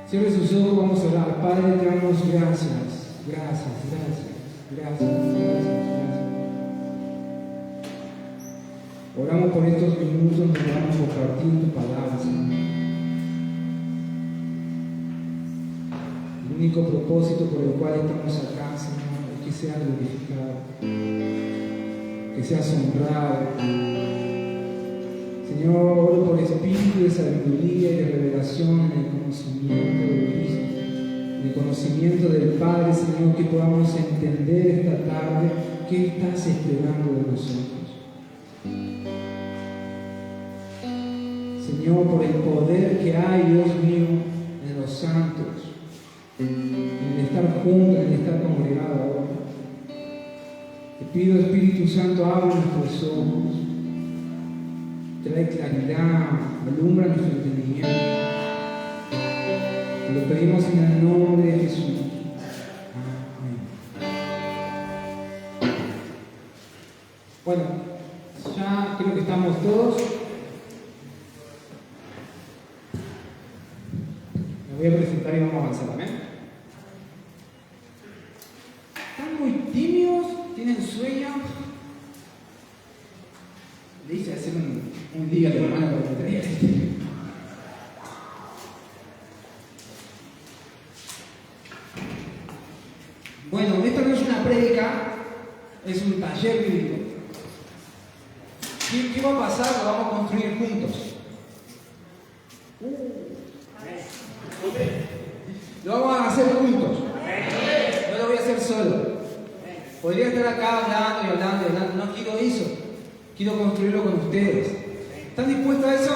Cierre sus ojos, vamos a orar. Padre, te damos gracias, gracias, gracias, gracias, gracias, gracias. Oramos por estos minutos donde vamos a compartir tu palabra, Señor. El único propósito por el cual estamos acá, Señor, es que sea glorificado, que sea asombrado. Señor, oro por espíritu de sabiduría y de revelación en el conocimiento de Cristo, en el conocimiento del Padre, Señor, que podamos entender esta tarde qué estás esperando de nosotros. Señor, por el poder que hay, Dios mío, en los santos, en el estar juntos, en el estar congregados ahora. Te pido, Espíritu Santo, abre nuestros ojos, trae claridad, alumbra nuestro entendimiento. Te lo pedimos en el nombre de Jesús. Amén. Bueno, ya creo que estamos todos. Me voy a presentar y vamos a avanzar, ¿amén? ¿Están muy tímidos? ¿Tienen sueño? Le hice hacer un día de hermana para que tenía. Bueno, esto no es una prédica, es un taller bíblico. ¿Qué va a pasar? Lo vamos a construir juntos. Lo vamos a hacer juntos. No lo voy a hacer solo. Podría estar acá hablando y hablando y hablando. No quiero eso. Quiero construirlo con ustedes. ¿Están dispuestos a eso?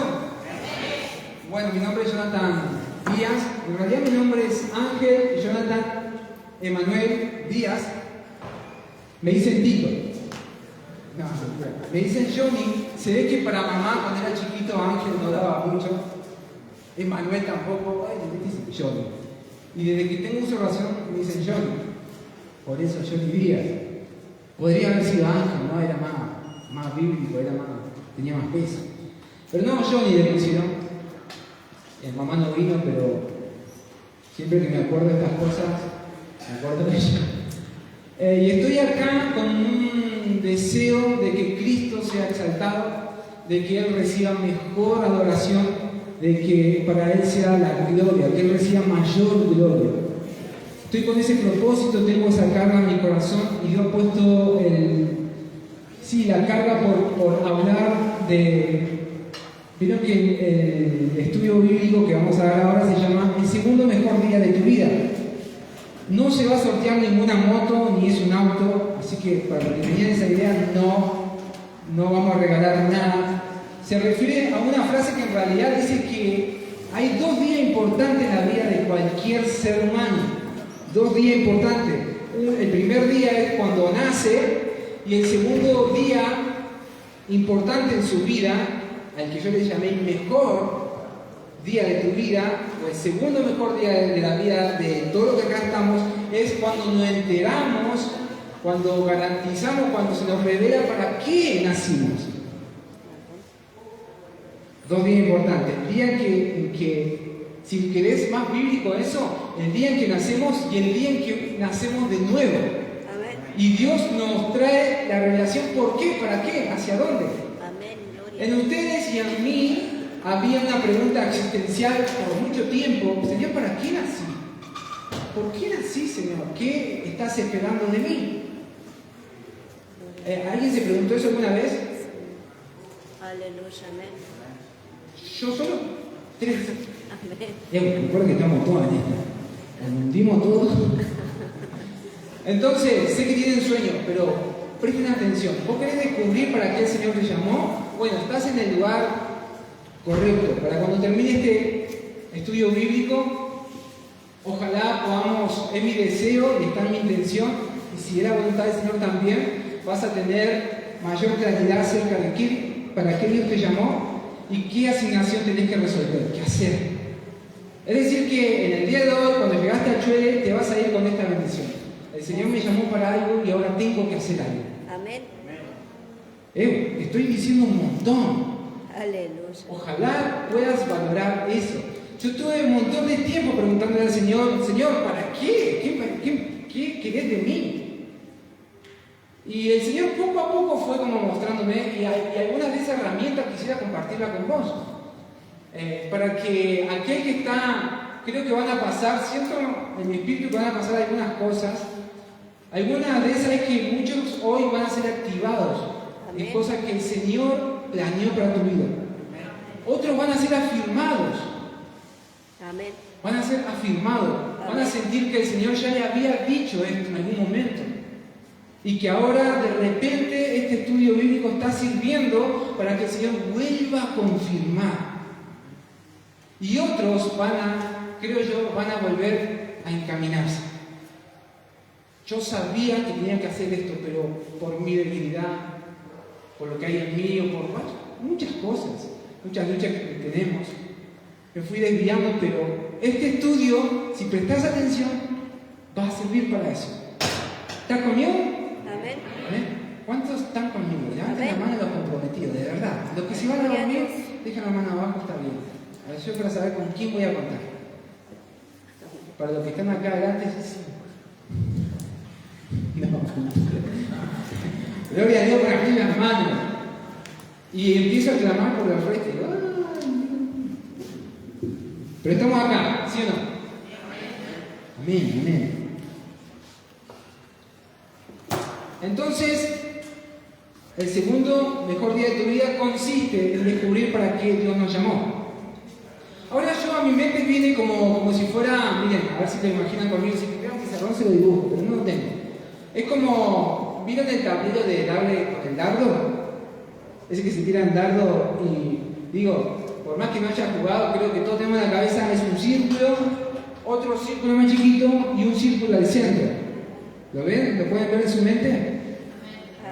Bueno, mi nombre es Jonathan Díaz. En realidad mi nombre es Ángel Jonathan Emanuel Díaz. Me dicen Tito. No, me dicen Johnny. Se ve que para mamá cuando era chiquito Ángel no daba mucho. Emanuel tampoco. Ay, me dicen Johnny. Y desde que tengo uso de razón me dicen Johnny. Por eso Johnny Díaz. Podría haber sido Ángel, ¿no? Era más bíblico, tenía más peso. Pero no, Johnny le pusieron. Mamá no vino, pero siempre que me acuerdo de estas cosas, me acuerdo de ella. Y estoy acá con un deseo de que Cristo sea exaltado, de que Él reciba mejor adoración, de que para Él sea la gloria, que Él reciba mayor gloria. Estoy con ese propósito, tengo esa carga en mi corazón y Dios ha puesto la carga por hablar de... Creo que el estudio bíblico que vamos a dar ahora se llama El segundo mejor día de tu vida. No se va a sortear ninguna moto ni es un auto, así que para que tengan esa idea no vamos a regalar nada. Se refiere a una frase que en realidad dice que hay 2 días importantes en la vida de cualquier ser humano. 2 días importantes. El primer día es cuando nace y el segundo día importante en su vida, al que yo le llamé el mejor día de tu vida, o el segundo mejor día de la vida de todo lo que acá estamos, es cuando nos enteramos, cuando garantizamos, cuando se nos revela para qué nacimos. 2 días importantes. El día en que, si querés más bíblico eso, el día en que nacemos y el día en que nacemos de nuevo. Amén. Y Dios nos trae la revelación. ¿Por qué? ¿Para qué? ¿Hacia dónde? Amén. En ustedes y en mí había una pregunta existencial por mucho tiempo. Señor, ¿para qué nací? ¿Por qué nací, Señor? ¿Qué estás esperando de mí? ¿Alguien se preguntó eso alguna vez? Aleluya, amén. ¿Yo solo? 3. Amén. Recuerda que estamos todos en esta. Nos hundimos todos. Entonces, sé que tienen sueño, pero presten atención. ¿Vos querés descubrir para qué el Señor te llamó? Bueno, estás en el lugar correcto. Para cuando termine este estudio bíblico, ojalá podamos, es mi deseo y está en mi intención, y si es la voluntad del Señor también, vas a tener mayor claridad acerca de para qué Dios te llamó y qué asignación tenés que resolver, qué hacer. Es decir que en el día de hoy, cuando llegaste a Chuele, te vas a ir con esta bendición. El Señor me llamó para algo y ahora tengo que hacer algo. Amén. Estoy diciendo un montón. Aleluya. Ojalá puedas valorar eso. Yo tuve un montón de tiempo preguntándole al Señor, Señor, ¿para qué? ¿Qué querés de mí? Y el Señor poco a poco fue como mostrándome, y algunas de esas herramientas quisiera compartirlas con vos. Para que aquel que está, creo que van a pasar, siento en mi espíritu que van a pasar algunas cosas. Algunas de esas es que muchos hoy van a ser activados en cosas que el Señor planeó para tu vida. Otros van a ser afirmados. Amén. Van a ser afirmados. Van a sentir que el Señor ya le había dicho esto en algún momento. Y que ahora de repente este estudio bíblico está sirviendo para que el Señor vuelva a confirmar. Y otros van a volver a encaminarse. Yo sabía que tenía que hacer esto, pero por mi debilidad, por lo que hay en mí, o por muchas cosas, muchas luchas que tenemos, me fui desviando, pero este estudio, si prestas atención, va a servir para eso. ¿Estás conmigo? Amén. ¿Amén? ¿Cuántos están conmigo? Levanten la mano los comprometidos, de verdad. Los que se van a dormir, dejen la mano abajo, está bien. A ver, yo quiero saber con quién voy a contar. Para los que están acá adelante, sí. No. Gloria a Dios por abrir las manos. Y empiezo a clamar por los restos. Pero estamos acá, ¿sí o no? Amén, amén. Entonces, el segundo mejor día de tu vida consiste en descubrir para qué Dios nos llamó. Ahora yo a mi mente viene como si fuera, miren, a ver si te imaginan conmigo, si tuvieran un pizarrón se lo dibujo, pero no lo tengo. Es como, ¿vieron el tablero de darle con el dardo? Ese que se tira el dardo y, digo, por más que no haya jugado, creo que todos tenemos en la cabeza, es un círculo, otro círculo más chiquito y un círculo al centro. ¿Lo ven? ¿Lo pueden ver en su mente?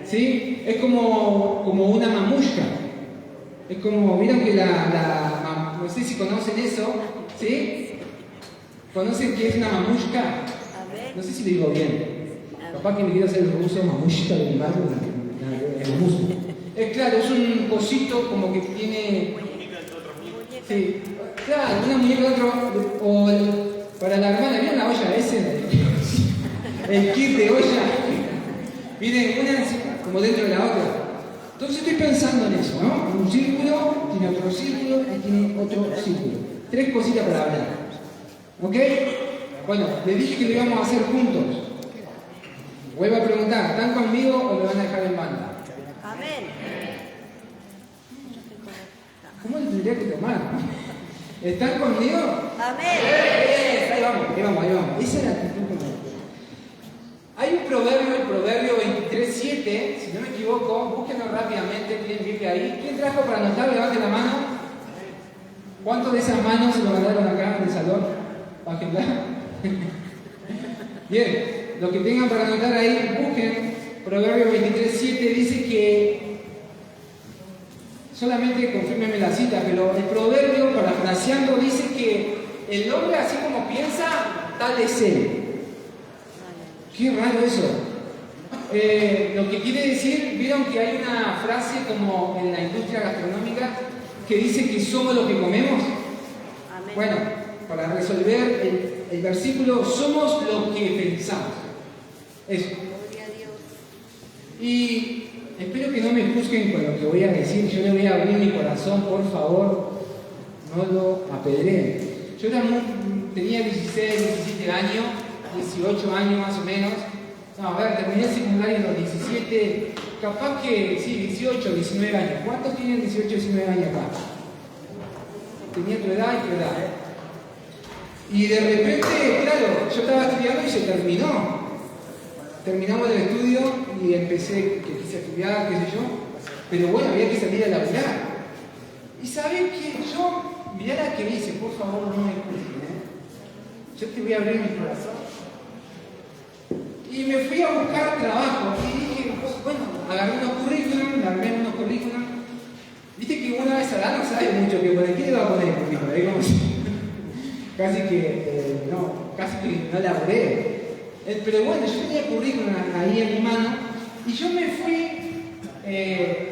¿Sí? Es como una mamushka. Es como, ¿vieron que no sé si conocen eso? ¿Sí? ¿Conocen qué es una mamushka? No sé si lo digo bien. Capaz que me quiero hacer el ruso, mamushka del embargo, es ruso. Es claro, es un cosito como que tiene. Sí, claro, una muñeca de otro. O para la hermana, ¿vieron la olla ese? El kit de olla. Viene una como dentro de la otra. Entonces estoy pensando en eso, ¿no? Un círculo, tiene otro círculo y tiene otro círculo. 3 cositas para hablar. ¿Ok? Bueno, les dije que lo íbamos a hacer juntos. Vuelvo a preguntar, ¿están conmigo o lo van a dejar en banda? Amén. ¿Cómo le tendría que tomar? ¿Están conmigo? Amén. Ahí vamos. Esa es la actitud correcta. Hay un proverbio, el proverbio 23:7, si no me equivoco, búsquenlo rápidamente, tienen Biblia ahí. ¿Quién trajo para anotar? Levanten la mano. ¿Cuántos de esas manos se lo mandaron acá en el salón? Bájenla. Bien, los que tengan para anotar ahí, busquen. Proverbio 23:7 dice que, solamente confírmenme la cita, pero el proverbio, parafraseando, dice que el hombre así como piensa, tal es él. Qué raro eso. Lo que quiere decir, vieron que hay una frase como en la industria gastronómica que dice que somos lo que comemos. Amén. Bueno, para resolver el versículo, somos lo que pensamos. Eso. Gloria a Dios. Y espero que no me juzguen con lo que voy a decir. Yo le voy a abrir mi corazón, por favor, no lo apedreen. Yo tenía 16, 17 años, 18 años más o menos. No, a ver, terminé el secundario a los 17, capaz que sí, 18, 19 años. ¿Cuántos tienen 18, 19 años acá? Tenía tu edad y tu edad, Y de repente, claro, yo estaba estudiando y se terminó. Terminamos el estudio y empecé, que quise estudiar, qué sé yo. Pero bueno, había que salir a laburar. Y saben que yo, mirá la que hice, por favor, no me juzguen, Yo te voy a abrir mi corazón. Y me fui a buscar trabajo. Y dije, bueno, agarré unos currículum, armé unos currículum. Viste que una vez a la no sabe mucho que poner. ¿Qué le va a poner currículum? Ahí como si... casi que no laburé. Pero bueno, yo tenía currículum ahí en mi mano. Y yo me fui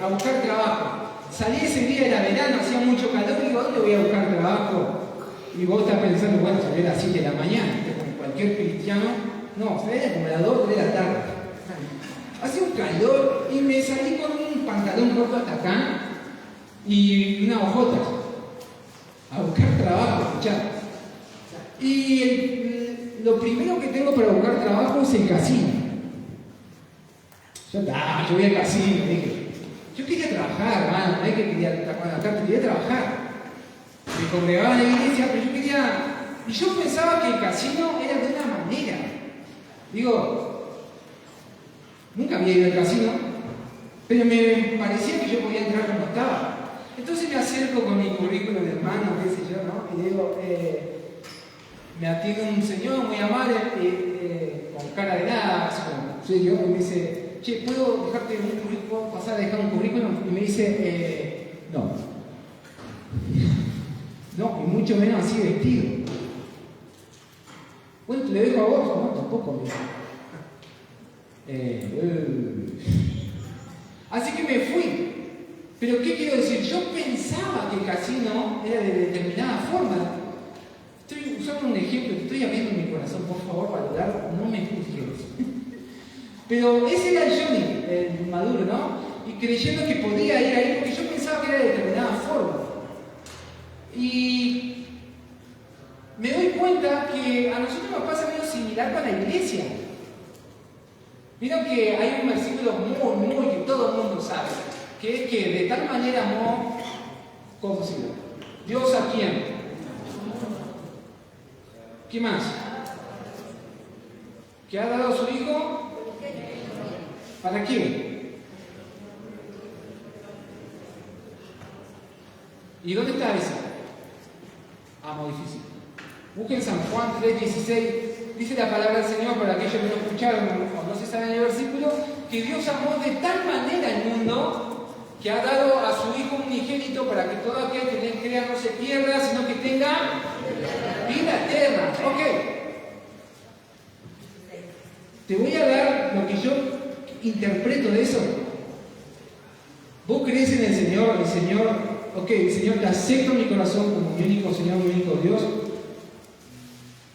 a buscar trabajo. Salí ese día, era verano, hacía mucho calor. Y digo, ¿dónde voy a buscar trabajo? Y vos estás pensando, bueno, salí a las 7 de la mañana. Como cualquier cristiano. No, era como las 2 o 3 de la tarde. Hacía un calor y me salí con un pantalón corto hasta acá y unas hojotas a buscar trabajo, escuchá. Y lo primero que tengo para buscar trabajo es el casino. Yo voy al casino, dije. Yo quería trabajar, hermano, no es que quería trabajar. Me congregaba en la iglesia, pero yo quería... Y yo pensaba que el casino era de una manera. Digo, nunca había ido al casino, pero me parecía que yo podía entrar como estaba. Entonces me acerco con mi currículum de hermano, qué sé yo, ¿no? Y digo, me atiende un señor muy amable, con cara de nada, así como serio, y me dice, che, ¿puedo dejarte un currículum, pasar a dejar un currículum? Y me dice, no. No, y mucho menos así vestido. Bueno, te lo dejo a vos, no, tampoco, mira. Así que me fui. Pero ¿qué quiero decir? Yo pensaba que el casino era de determinada forma. Estoy usando un ejemplo, estoy abriendo mi corazón, por favor, valorar, no me juzgues. Pero ese era el Johnny, el maduro, ¿no? Y creyendo que podía ir ahí porque yo pensaba que era de determinada forma. Y me doy cuenta que a nosotros nos pasa algo similar con la iglesia. Vieron que hay un versículo muy que todo el mundo sabe, que es que de tal manera amó, ¿cómo se llama? Dios a quién. ¿Qué más? ¿Que ha dado a su hijo? ¿Para qué? ¿Y dónde está esa? Muy difícil. Busquen San Juan 3:16, dice la palabra del Señor para aquellos que no escucharon o no se saben el versículo, que Dios amó de tal manera al mundo que ha dado a su Hijo unigénito para que todo aquel que en él crea no se pierda, sino que tenga vida eterna. Ok. Te voy a dar lo que yo interpreto de eso. Vos crees en el Señor, ok, el Señor, te acepto en mi corazón como mi único Señor, mi único Dios.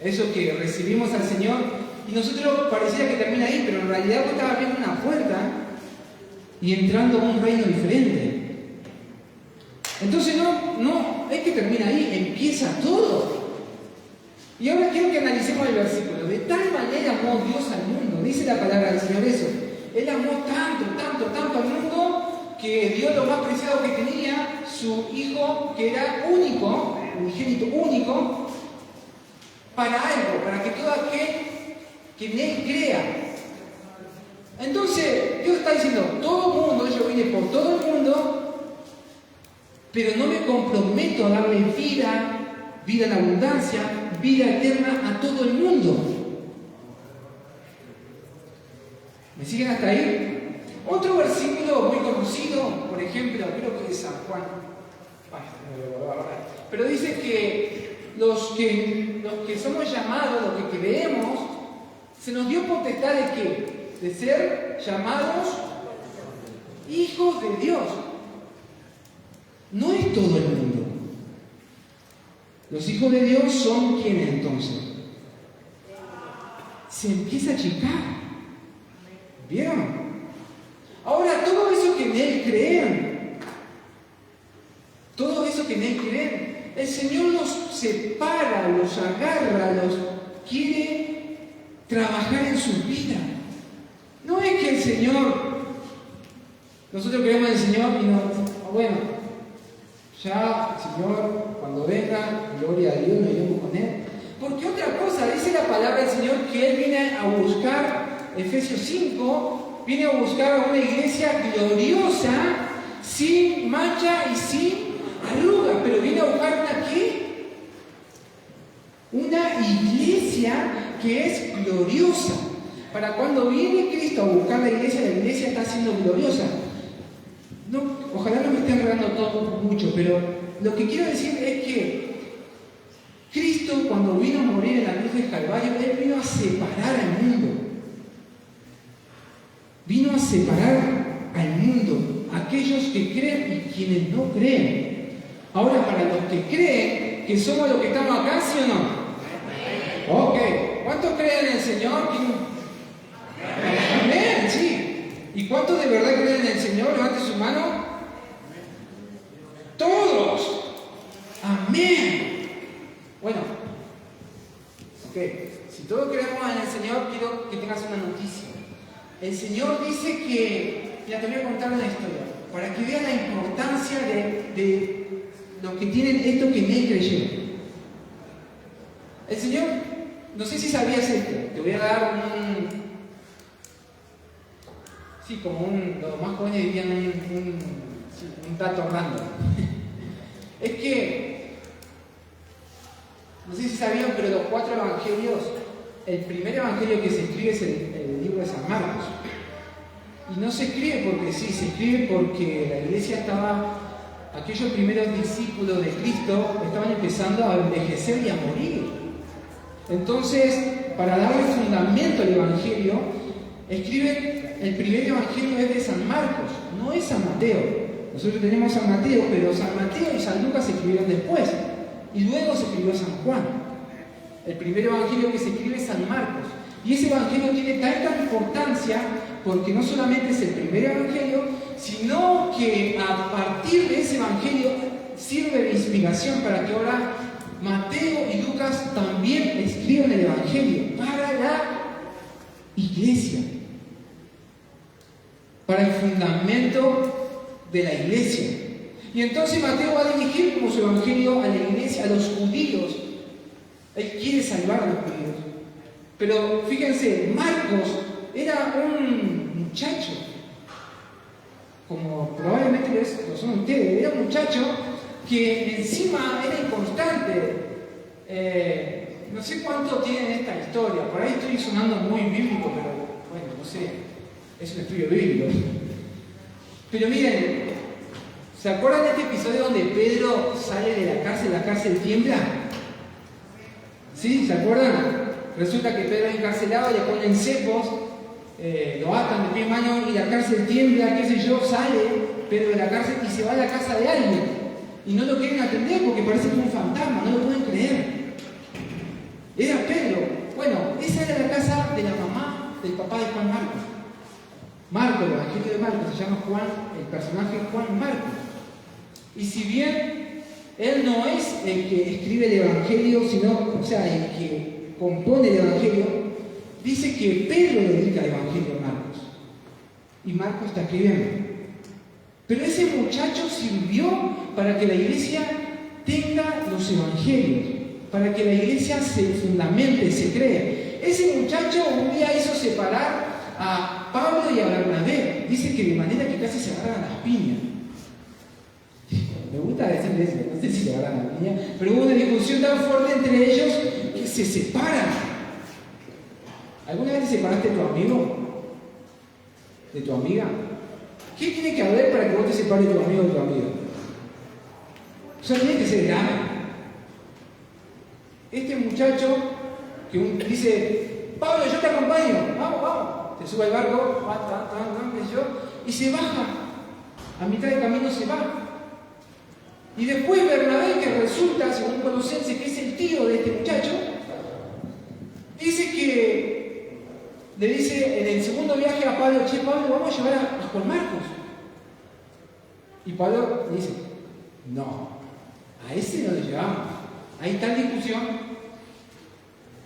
Eso que recibimos al Señor, y nosotros parecía que termina ahí, pero en realidad vos estabas abriendo una puerta y entrando a un reino diferente. Entonces no es que termina ahí, empieza todo. Y ahora quiero que analicemos el versículo. De tal manera amó Dios al mundo, dice la palabra del Señor eso. Él amó tanto al mundo que dio lo más preciado que tenía, su Hijo, que era único, unigénito único, para algo, para que todo aquel que en él crea. Entonces, Dios está diciendo, todo el mundo, yo vine por todo el mundo, pero no me comprometo a darle vida en abundancia, vida eterna a todo el mundo. ¿Me siguen hasta ahí? Otro versículo muy conocido, por ejemplo, creo que es San Juan, pero dice que los que somos llamados, los que creemos, se nos dio potestad de ¿qué? De ser llamados hijos de Dios. No es todo el mundo. Los hijos de Dios son ¿quiénes entonces? Se empieza a achicar. ¿Vieron? Ahora, todo eso que en Él creen. El Señor los separa, los agarra, los quiere trabajar en su vida. No es que el Señor, nosotros creemos en el Señor y no, bueno, ya el Señor cuando venga, gloria a Dios, nos iremos con Él. Porque otra cosa, dice la palabra del Señor que Él viene a buscar, Efesios 5, viene a buscar a una iglesia gloriosa, sin mancha y sin arruga, pero viene a buscar una ¿qué? Una iglesia que es gloriosa. Para cuando viene Cristo a buscar la iglesia está siendo gloriosa. No, ojalá no me esté enredando todo mucho, pero lo que quiero decir es que Cristo, cuando vino a morir en la cruz del Calvario, Él vino a separar al mundo. Vino a separar al mundo, aquellos que creen y quienes no creen. Ahora, para los que creen que somos los que estamos acá, ¿sí o no? Ok. ¿Cuántos creen en el Señor? Amén, sí. ¿Y cuántos de verdad creen en el Señor? Levante su mano. Todos. Amén. Bueno. Ok. Si todos creemos en el Señor, quiero que tengas una noticia. El Señor dice que... Ya te voy a contar una historia. Para que veas la importancia de los que tienen esto que en Él creyeron. El Señor, no sé si sabías esto, te voy a dar los más jóvenes dirían un dato random. Es que, no sé si sabían, pero los 4 evangelios, el primer evangelio que se escribe es el libro de San Marcos. Y no se escribe porque sí, se escribe porque la iglesia estaba... Aquellos primeros discípulos de Cristo estaban empezando a envejecer y a morir. Entonces, para darle fundamento al Evangelio, escriben, el primer Evangelio es de San Marcos, no es San Mateo. Nosotros tenemos San Mateo, pero San Mateo y San Lucas se escribieron después. Y luego se escribió San Juan. El primer Evangelio que se escribe es San Marcos. Y ese Evangelio tiene tanta importancia porque no solamente es el primer Evangelio, sino que a partir de ese Evangelio sirve de inspiración para que ahora Mateo y Lucas también escriban el Evangelio para la iglesia, para el fundamento de la iglesia. Y entonces Mateo va a dirigir como su Evangelio a la iglesia, a los judíos. Él quiere salvar a los judíos. Pero fíjense, Marcos era un muchacho, como probablemente lo son ustedes, era un muchacho que encima era inconstante. No sé cuánto tiene esta historia, por ahí estoy sonando muy bíblico, pero bueno, no sé, es un estudio bíblico. Pero miren, ¿se acuerdan de este episodio donde Pedro sale de la cárcel tiembla? ¿Sí? ¿Se acuerdan? Resulta que Pedro es encarcelado, le ponen cepos, lo atan de pie y mano y la cárcel tiembla, qué sé yo, sale Pedro de la cárcel y se va a la casa de alguien. Y no lo quieren atender porque parece que es un fantasma, no lo pueden creer. Era Pedro. Bueno, esa era la casa de la mamá del papá de Juan Marcos. Marcos, el Evangelio de Marcos, se llama Juan, el personaje Juan Marcos. Y si bien él no es el que escribe el Evangelio, sino, o sea, el que compone el Evangelio, dice que Pedro le dedica el Evangelio a Marcos. Y Marcos está escribiendo. Pero ese muchacho sirvió para que la iglesia tenga los evangelios, para que la iglesia se fundamente, se crea. Ese muchacho un día hizo separar a Pablo y a Bernabé. Dice que de manera que casi se agarran las piñas. Me gusta decirle eso, no sé si se agarran las piñas, pero hubo una discusión tan fuerte entre ellos que se separan. ¿Alguna vez te separaste de tu amigo? ¿De tu amiga? ¿Qué tiene que haber para que vos te separes de tu amigo o de tu amiga? O sea, tiene que ser grave. Este muchacho que dice, Pablo, yo te acompaño, vamos, vamos. Se sube al barco, y se baja. A mitad de camino se va. Y después Bernabé, que resulta, según Colosenses, que es el tío de este muchacho, dice que le dice en el segundo viaje a Pablo, che, Pablo, vamos a llevar a Juan Marcos. Y Pablo dice, no, A ese no lo llevamos. Hay tal discusión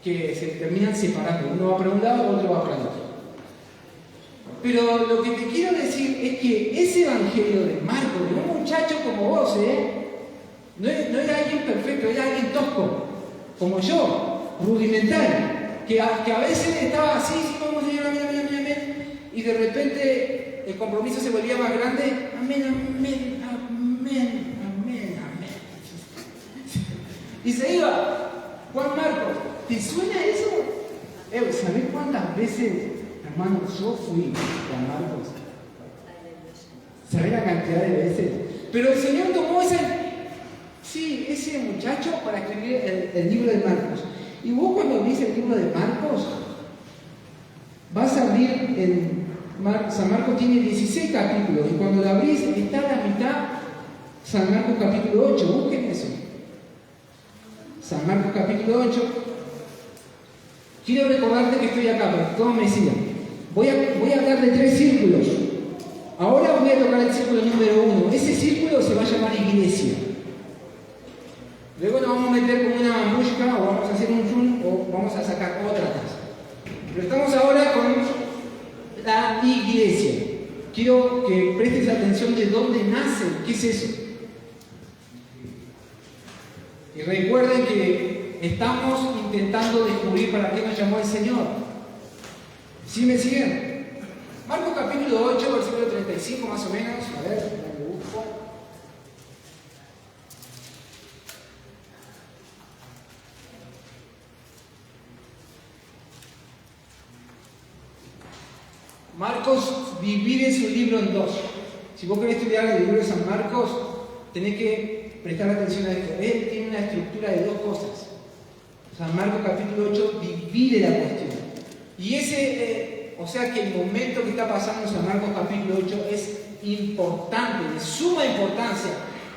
que se terminan separando. Uno va para un lado, otro va para el otro. Pero lo que te quiero decir es que ese evangelio de Marcos, de un muchacho como vos, no era alguien perfecto, era alguien tosco, como yo, rudimentario, que a veces estaba así, como Señor, amén, amén, amén, amén, y de repente el compromiso se volvía más grande, amén, amén, amén, amén, amén. Y se iba. Juan Marcos, ¿te suena eso? ¿Sabés cuántas veces, hermano, yo fui Juan Marcos? ¿Sabés la cantidad de veces? Pero el Señor tomó ese muchacho para escribir el libro de Marcos. Y vos cuando abrís el libro de Marcos, vas a abrir San Marcos tiene 16 capítulos, y cuando lo abrís está a la mitad San Marcos capítulo 8, busquen eso. San Marcos capítulo 8. Quiero recordarte que estoy acá, para que todos me sigan. Voy a hablar de 3 círculos. Ahora voy a tocar el círculo número 1. Ese círculo se va a llamar iglesia. Luego nos vamos a meter con una música, o vamos a hacer un zoom, o vamos a sacar otra taza. Pero estamos ahora con la iglesia. Quiero que prestes atención de dónde nace, qué es eso. Y recuerden que estamos intentando descubrir para qué nos llamó el Señor. ¿Sí me siguen? Marcos capítulo 8, versículo 35 más o menos. A ver, me busco. Marcos divide su libro en 2. Si vos querés estudiar el libro de San Marcos, tenés que prestar atención a esto. Él tiene una estructura de 2 cosas. San Marcos capítulo 8 divide la cuestión. Y o sea que el momento que está pasando en San Marcos capítulo 8 es importante, de suma importancia,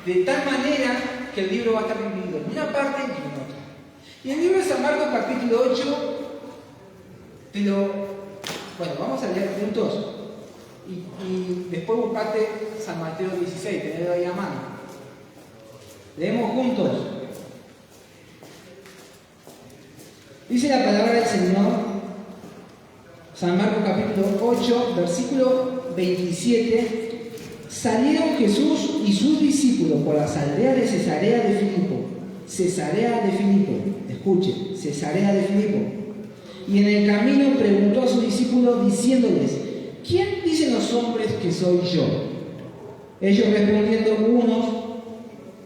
de tal manera que el libro va a estar dividido en una parte y en otra. Y el libro de San Marcos capítulo 8 bueno, vamos a leer juntos y después buscate San Mateo 16, tenedlo ahí a mano. Leemos juntos. Dice la palabra del Señor, San Marcos capítulo 8, versículo 27. Salieron Jesús y sus discípulos por las aldeas de Cesarea de Filipo. Cesarea de Filipo. Escuchen, Cesarea de Filipo. Y en el camino preguntó a sus discípulos diciéndoles: ¿quién dicen los hombres que soy yo? Ellos respondiendo, unos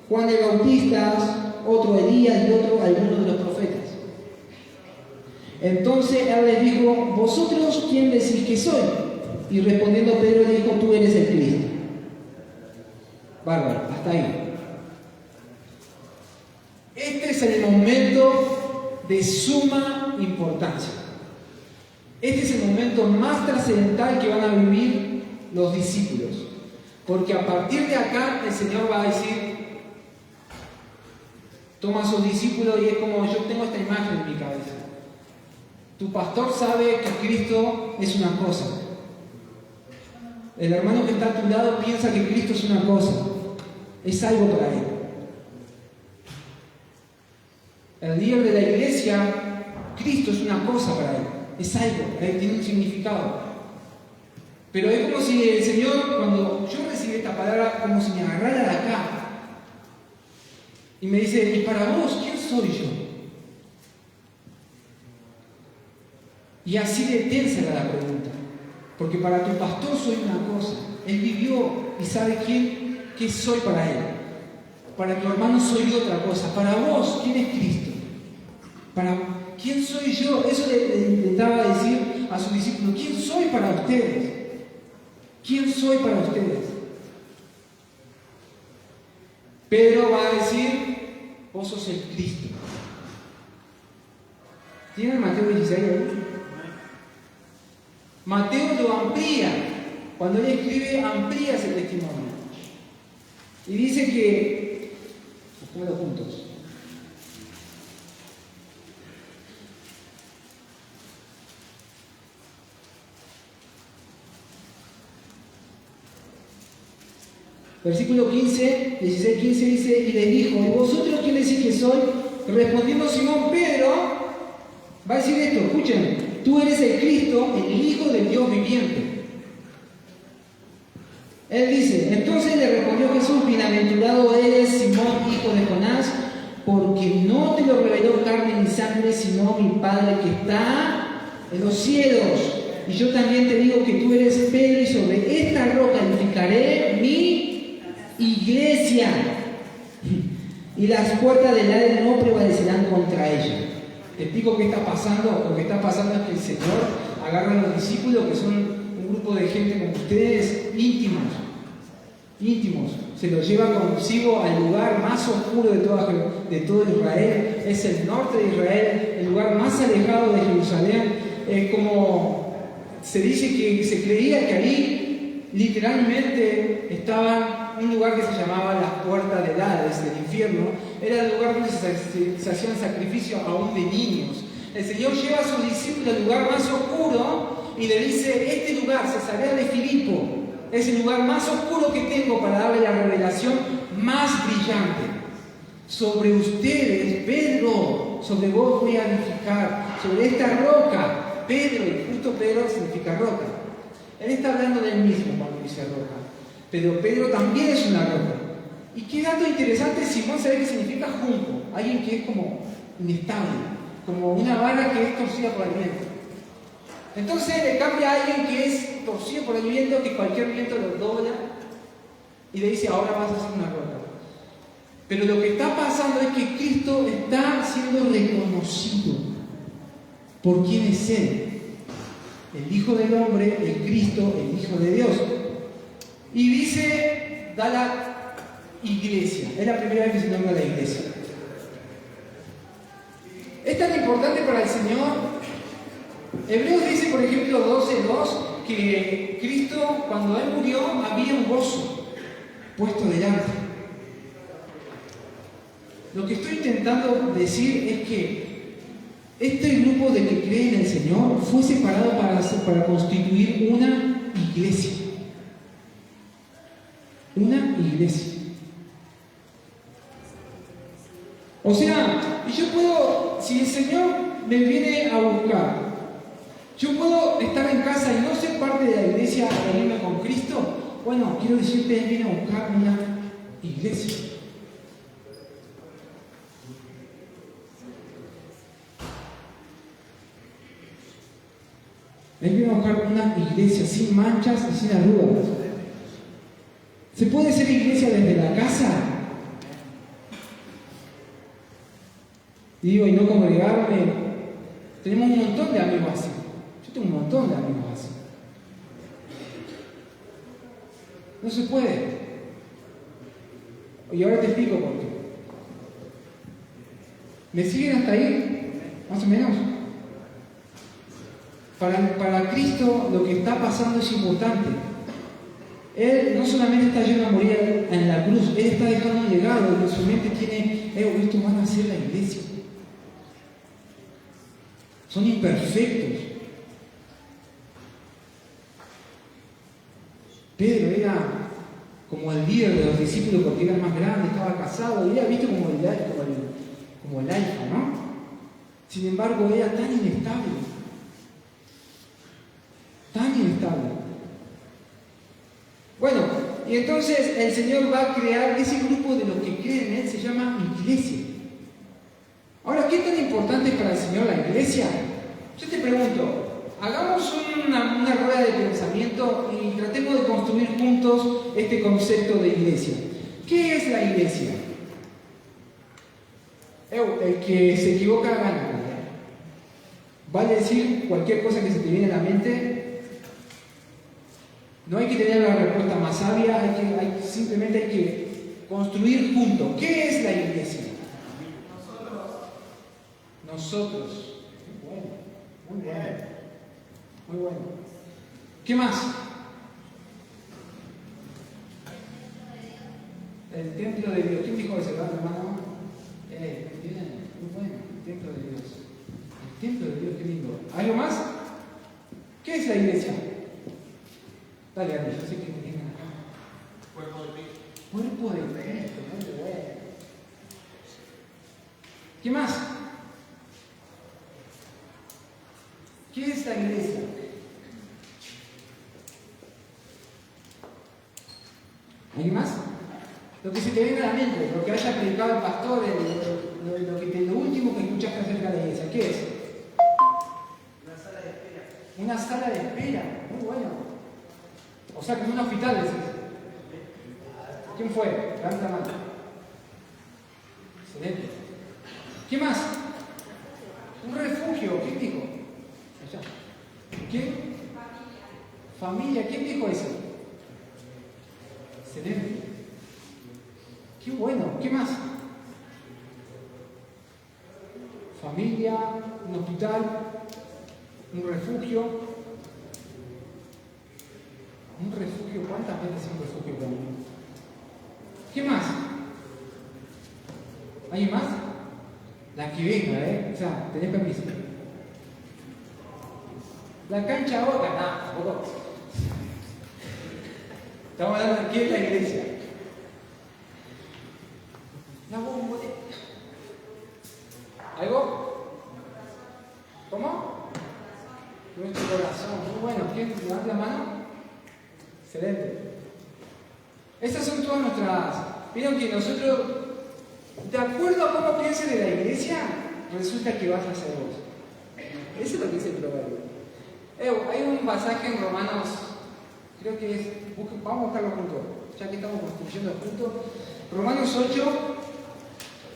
Juan el Bautista, otro Elías y otro algunos de los profetas. Entonces él les dijo: ¿vosotros quién decís que soy? Y respondiendo Pedro le dijo: tú eres el Cristo. Bárbaro, hasta ahí. Este es el momento de suma importancia. Este es el momento más trascendental que van a vivir los discípulos. Porque a partir de acá el Señor va a decir, toma a sus discípulos y es como yo tengo esta imagen en mi cabeza. Tu pastor sabe que Cristo es una cosa. El hermano que está a tu lado piensa que Cristo es una cosa. Es algo para él. El líder de la iglesia, Cristo es una cosa para él. Es algo, para él tiene un significado. Pero es como si el Señor, cuando yo recibí esta palabra, como si me agarrara de acá y me dice: ¿y para vos quién soy yo? Y así de tensa era la pregunta. Porque para tu pastor soy una cosa. Él vivió y sabe qué soy para él. Para tu hermano soy otra cosa. Para vos, ¿quién es Cristo? ¿Quién soy yo? Eso le intentaba decir a sus discípulos. ¿Quién soy para ustedes? ¿Quién soy para ustedes? Pedro va a decir: vos sos el Cristo. ¿Tienen Mateo 16 ahí? Mateo lo amplía. Cuando él escribe, amplía ese testimonio. Y dice que... busquémoslo juntos. Versículo 15, 16, 15 dice: y les dijo: ¿vosotros quién decís que soy? Respondiendo Simón Pedro, va a decir esto, escuchen, tú eres el Cristo, el Hijo del Dios viviente. Él dice, entonces le respondió Jesús, bienaventurado eres, Simón, hijo de Jonás, porque no te lo reveló carne ni sangre, sino mi Padre que está en los cielos. Y yo también te digo que tú eres Pedro, y sobre esta roca edificaré mi iglesia. Y las puertas del Hades no prevalecerán contra ella. Te explico qué está pasando. Lo que está pasando es que el Señor agarra a los discípulos, que son un grupo de gente como ustedes, íntimos, se los lleva consigo al lugar más oscuro de todo Israel. Es el norte de Israel, el lugar más alejado de Jerusalén. Como se dice que se creía que ahí literalmente estaba un lugar que se llamaba las puertas del Hades, del infierno. Era el lugar donde se hacían sacrificios aún de niños. El Señor lleva a sus discípulos al lugar más oscuro y le dice, este lugar, Cesarea de Filipo, es el lugar más oscuro que tengo para darle la revelación más brillante. Sobre ustedes, Pedro, sobre vos voy a edificar, sobre esta roca. Pedro, y justo Pedro significa roca. Él está hablando del mismo cuando dice roca. Pero Pedro también es una roca. Y qué dato interesante, Simón sabe que significa junco, alguien que es como inestable, como una vara que es torcida por el viento. Entonces le cambia a alguien que es torcido por el viento, que cualquier viento lo dobla, y le dice, ahora vas a ser una roca. Pero lo que está pasando es que Cristo está siendo reconocido por quién es Él. El Hijo del Hombre, el Cristo, el Hijo de Dios. Y dice, da la iglesia. Es la primera vez que se nombra la iglesia. Es tan importante para el Señor. Hebreos dice, por ejemplo, 12:2, que Cristo, cuando Él murió, había un gozo puesto delante. Lo que estoy intentando decir es que este grupo de que creen en el Señor fue separado para constituir una iglesia. Una iglesia. O sea, yo puedo, si el Señor me viene a buscar, yo puedo estar en casa y no ser parte de la iglesia a irme con Cristo. Bueno, quiero decirte, Él viene a buscar una iglesia. Él viene a buscar una iglesia sin manchas y sin arrugas. ¿Se puede ser iglesia desde la casa? Y no congregarme. Tenemos un montón de amigos así. Yo tengo un montón de amigos así. No se puede. Y ahora te explico por qué. ¿Me siguen hasta ahí? Más o menos. Para Cristo lo que está pasando es importante. Él no solamente está yendo a morir en la cruz, Él está dejando un legado, que su mente tiene, estos van a ser la iglesia. Son imperfectos. Pedro era como el líder de los discípulos porque era más grande, estaba casado, y era visto como el alfa, ¿no? Sin embargo, era tan inestable. Tan inestable. Bueno, y entonces el Señor va a crear ese grupo de los que creen en Él, se llama iglesia. Ahora, ¿qué tan importante es para el Señor la iglesia? Yo te pregunto, hagamos una rueda de pensamiento y tratemos de construir juntos este concepto de iglesia. ¿Qué es la iglesia? El que se equivoca gana. Vale decir cualquier cosa que se te viene a la mente. No hay que tener la respuesta más sabia, simplemente hay que construir juntos. ¿Qué es la iglesia? Nosotros. Muy bueno. ¿Qué más? El templo de Dios. ¿Quién dijo eso, hermano? Bien, muy bueno. El templo de Dios. El templo de Dios, qué lindo. ¿Algo más? ¿Qué es la iglesia? Dale, Ani, yo sé que me tienen acá. Cuerpo de Cristo. Cuerpo de Cristo, muy bueno. ¿Qué más? ¿Qué es la iglesia? ¿Alguien más? Lo que se te venga a la mente, lo que haya predicado el pastor, lo último que escuchaste acerca de la iglesia. ¿Qué es? Una sala de espera. Una sala de espera. Muy bueno. O sea, como un hospital, decís. ¿Quién fue? Levanta la mano. Excelente. ¿Qué más? Un refugio. ¿Quién dijo? Allá. ¿Quién? Familia. ¿Quién dijo eso? Excelente. Qué bueno. ¿Qué más? Familia, un hospital, un refugio. Un refugio. ¿Cuántas veces un refugio para mí? ¿Qué más? ¿Alguien más? La que venga, O sea, tenés permiso. La cancha boca, no, tampoco. Estamos hablando de qué es la iglesia. La bombonera. ¿Algo? ¿Cómo? Nuestro corazón. Muy bueno. ¿Quién levanta la mano? Excelente. Estas son todas nuestras. Vieron que nosotros, de acuerdo a cómo pienses de la iglesia, resulta que vas a ser vos. Eso es lo que dice el proverbio. Hay un pasaje en Romanos, creo que es. Vamos a buscarlo juntos, ya que estamos construyendo juntos. Romanos 8.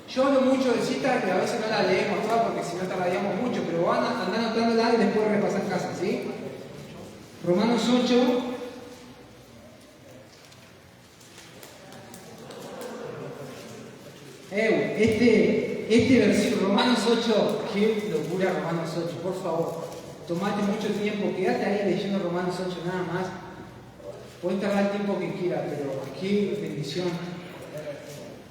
Yo hablo mucho de citas que a veces no la leemos todas porque si no tardaríamos mucho, pero van a andar anotándola y después repasar en casa, ¿sí? Romanos 8. Este versículo, Romanos 8, qué locura Romanos 8, por favor. Tomate mucho tiempo, quédate ahí leyendo Romanos 8 nada más. Puedes tardar el tiempo que quieras, pero qué bendición.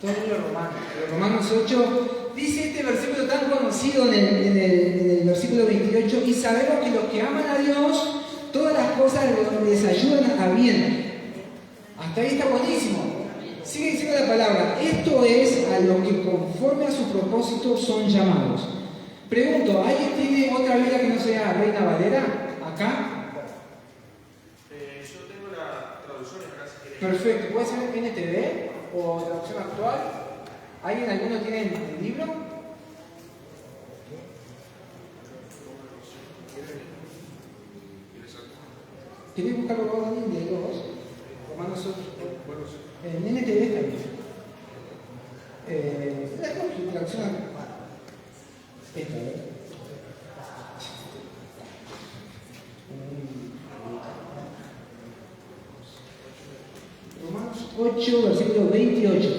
Todo el libro romano. Pero Romanos 8 dice este versículo tan conocido en el versículo 28, y sabemos que los que aman a Dios, todas las cosas les ayudan a bien. Hasta ahí está buenísimo. Sigue diciendo la palabra, esto es a los que conforme a su propósito son llamados. Pregunto, ¿alguien tiene otra Biblia que no sea Reina Valera? ¿Acá? Yo tengo la traducción acá si querés. Perfecto, ¿puede ser NTV o traducción actual? ¿Alguno tiene el libro? ¿Querés buscarlo vos también de dos? Romanos 8. En NTV también. La traducción actual. Esta, Romanos 8, versículo 28.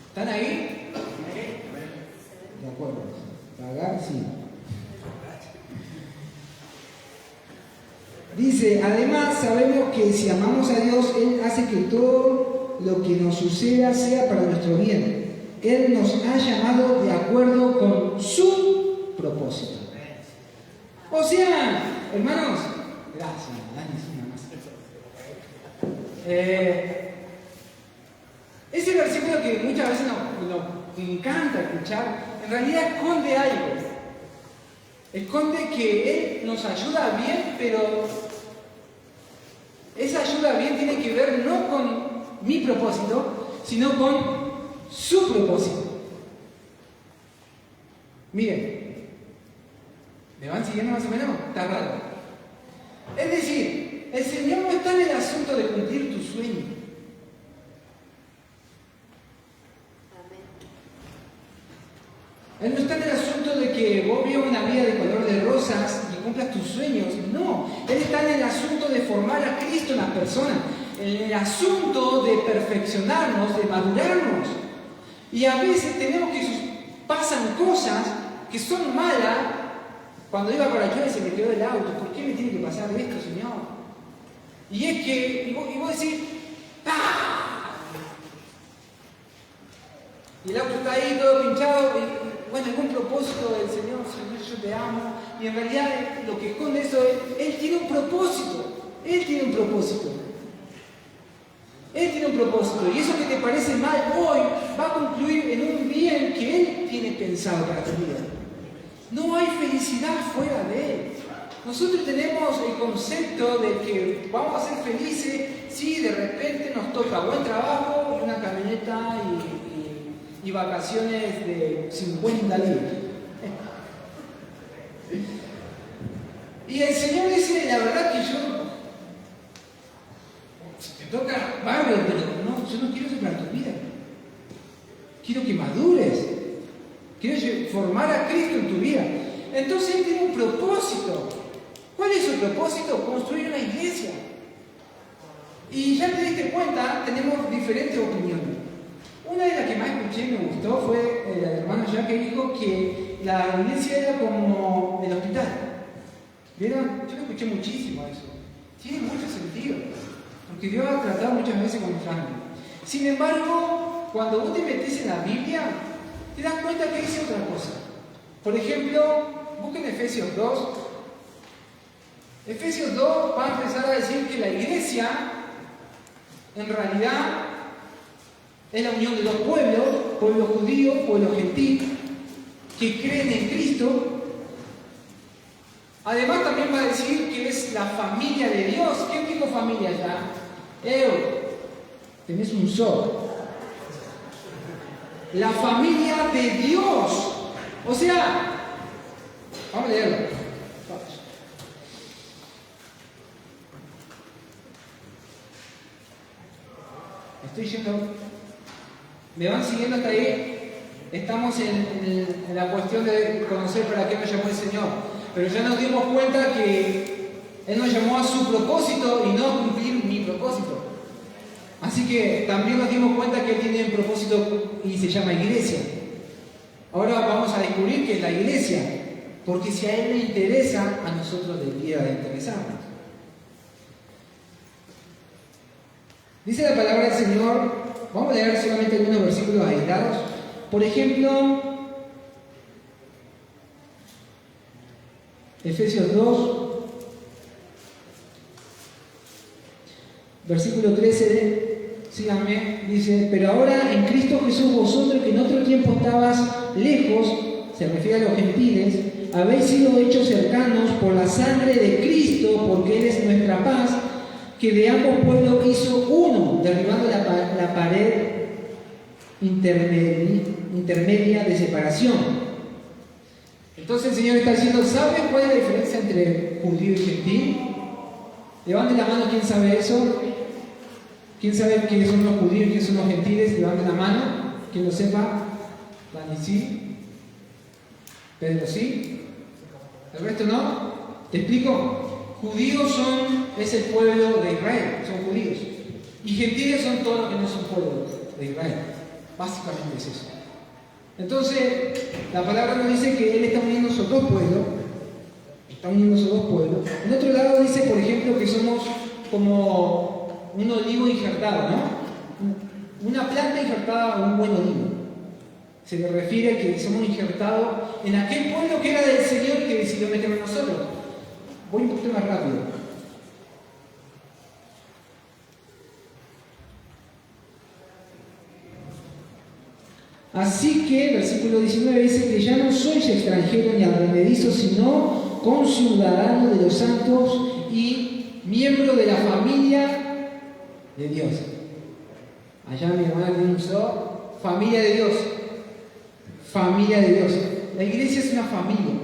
¿Están ahí? De acuerdo. Pagar, sí. Dice, además sabemos que si amamos a Dios, Él hace que todo lo que nos suceda sea para nuestro bien. Él nos ha llamado de acuerdo con su propósito. O sea, hermanos, gracias, Dani, nada más. Ese versículo que muchas veces nos encanta escuchar, en realidad esconde algo. Esconde que Él nos ayuda bien, pero esa ayuda bien tiene que ver no con mi propósito, sino con su propósito. Miren, ¿me van siguiendo más o menos? Está raro. Es decir, el Señor no está en el asunto de cumplir tu sueño. Él no está en el asunto de que vos vivas una vida de color de rosas y cumplas tus sueños. No, Él está en el asunto de formar a Cristo en las personas. En el asunto de perfeccionarnos, de madurarnos. Y a veces pasan cosas que son malas. Cuando iba para allá y se me quedó el auto, ¿por qué me tiene que pasar esto, Señor? Y es que, y vos decís, ¡ah! Y el auto está ahí todo pinchado, y bueno, algún propósito del Señor, yo te amo. Y en realidad lo que esconde eso es, Él tiene un propósito. Él tiene un propósito. Él tiene un propósito. Y eso que te parece mal hoy va a concluir en un bien que Él tiene pensado para tu vida. No hay felicidad fuera de Él. Nosotros tenemos el concepto de que vamos a ser felices si de repente nos toca buen trabajo y una camioneta y vacaciones de 50 días. Y el Señor dice, la verdad que te toca barrio, pero no, yo no quiero eso para tu vida. Quiero que madures. Quiero formar a Cristo en tu vida. Entonces Él tiene un propósito. ¿Cuál es su propósito? Construir una iglesia. Y ya te diste cuenta, tenemos diferentes opiniones. Una de las que más escuché y me gustó fue el hermano Jack, que dijo que la iglesia era como el hospital. ¿Vieron? Yo lo escuché muchísimo eso. Tiene mucho sentido. Porque Dios ha tratado muchas veces con nuestra alma. Sin embargo, cuando vos te metés en la Biblia, te das cuenta que dice otra cosa. Por ejemplo, busquen Efesios 2. Efesios 2 va a empezar a decir que la iglesia, en realidad, es la unión de dos pueblos, pueblo judío, pueblo gentil, que creen en Cristo. Además también va a decir que es la familia de Dios. ¿Quién dijo familia ya? Tenés un solo. La familia de Dios. O sea, vamos a leerlo. Estoy yendo. ¿Me van siguiendo hasta ahí? Estamos en la cuestión de conocer para qué nos llamó el Señor. Pero ya nos dimos cuenta que Él nos llamó a su propósito y no a cumplir mi propósito. Así que también nos dimos cuenta que Él tiene un propósito y se llama iglesia. Ahora vamos a descubrir qué es la iglesia. Porque si a Él le interesa, a nosotros debería de interesarnos. Dice la palabra del Señor, vamos a leer solamente algunos versículos aislados. Por ejemplo, Efesios 2, versículo 13, síganme, dice, pero ahora en Cristo Jesús vosotros que en otro tiempo estabas lejos, se refiere a los gentiles, habéis sido hechos cercanos por la sangre de Cristo, porque Él es nuestra paz, que de ambos pueblos hizo uno, derribando la pared intermedia de separación. Entonces el Señor está diciendo, ¿saben cuál es la diferencia entre judío y gentil? Levanten la mano, ¿quién sabe eso? ¿Quién sabe quiénes son los judíos y quiénes son los gentiles? Levanten la mano, ¿quién lo sepa? Dani sí, Pedro sí, el resto no. ¿Te explico? Judíos es el pueblo de Israel, son judíos. Y gentiles son todos los que no son pueblo de Israel. Básicamente es eso. Entonces, la palabra nos dice que Él está uniendo esos dos pueblos. Está uniendo esos dos pueblos. En otro lado dice, por ejemplo, que somos como un olivo injertado, ¿no? Una planta injertada a un buen olivo. Se le refiere a que somos injertados en aquel pueblo que era del Señor que decidió meternos nosotros. Voy un poquito más rápido. Así que, versículo 19 dice que ya no sois extranjeros ni advenedizos, sino conciudadanos de los santos y miembros de la familia de Dios. Allá mi hermana tiene un so, familia de Dios. Familia de Dios. La iglesia es una familia,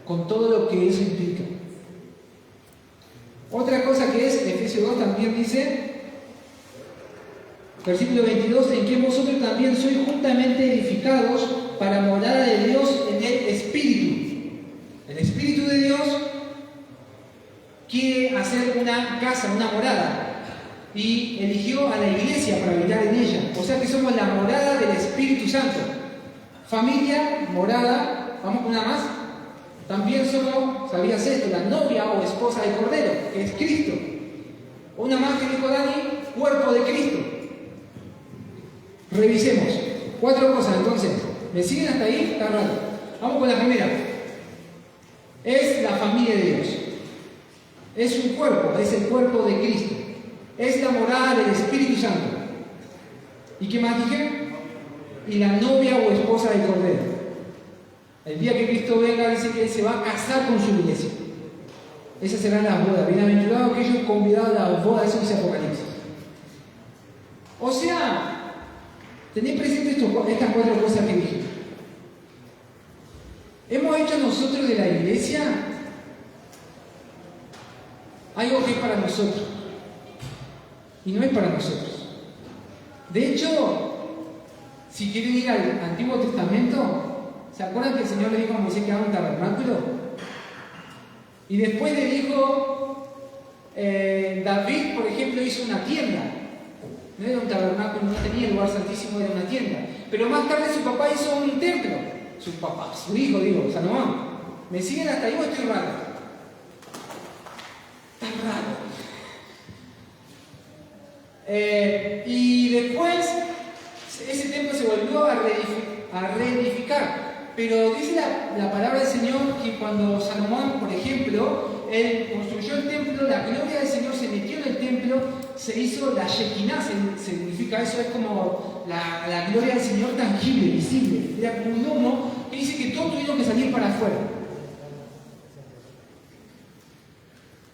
con todo lo que eso implica. Otra cosa que es, Efesios 2 también dice, versículo 22, en que vosotros también sois juntamente edificados para morada de Dios en el Espíritu. El Espíritu de Dios quiere hacer una casa, una morada, y eligió a la iglesia para habitar en ella. O sea que somos la morada del Espíritu Santo. Familia, morada, vamos con una más. También somos, ¿sabías esto? La novia o esposa del Cordero, que es Cristo. Una más que dijo Dani, cuerpo de Cristo. Revisemos. 4 cosas entonces. ¿Me siguen hasta ahí? Está raro. Vamos con la primera. Es la familia de Dios. Es un cuerpo, es el cuerpo de Cristo. Es la morada del Espíritu Santo. ¿Y qué más dije? y la novia o esposa del Cordero. El día que Cristo venga, dice que Él se va a casar con su iglesia. Esas serán las bodas. Bienaventurados aquellos convidados a las bodas, eso dice Apocalipsis. O sea, tened presente estas 4 cosas que dije. Hemos hecho nosotros de la iglesia algo que es para nosotros. Y no es para nosotros. De hecho, si quieren ir al Antiguo Testamento, ¿se acuerdan que el Señor le dijo a Moisés que haga un tabernáculo? Y después le dijo, David, por ejemplo, hizo una tienda. No era un tabernáculo, no tenía el lugar santísimo, era una tienda. Pero más tarde su papá hizo un templo. Su hijo, digo, Salomón. ¿Me siguen hasta ahí o estoy raro? Tan raro. Y después ese templo se volvió a reedificar. Pero dice la palabra del Señor que cuando Salomón, por ejemplo, él construyó el templo, la gloria del Señor se metió en el templo, se hizo la Shekinah, significa eso, es como la gloria del Señor tangible, visible. Era como un humo que dice que todos tuvieron que salir para afuera.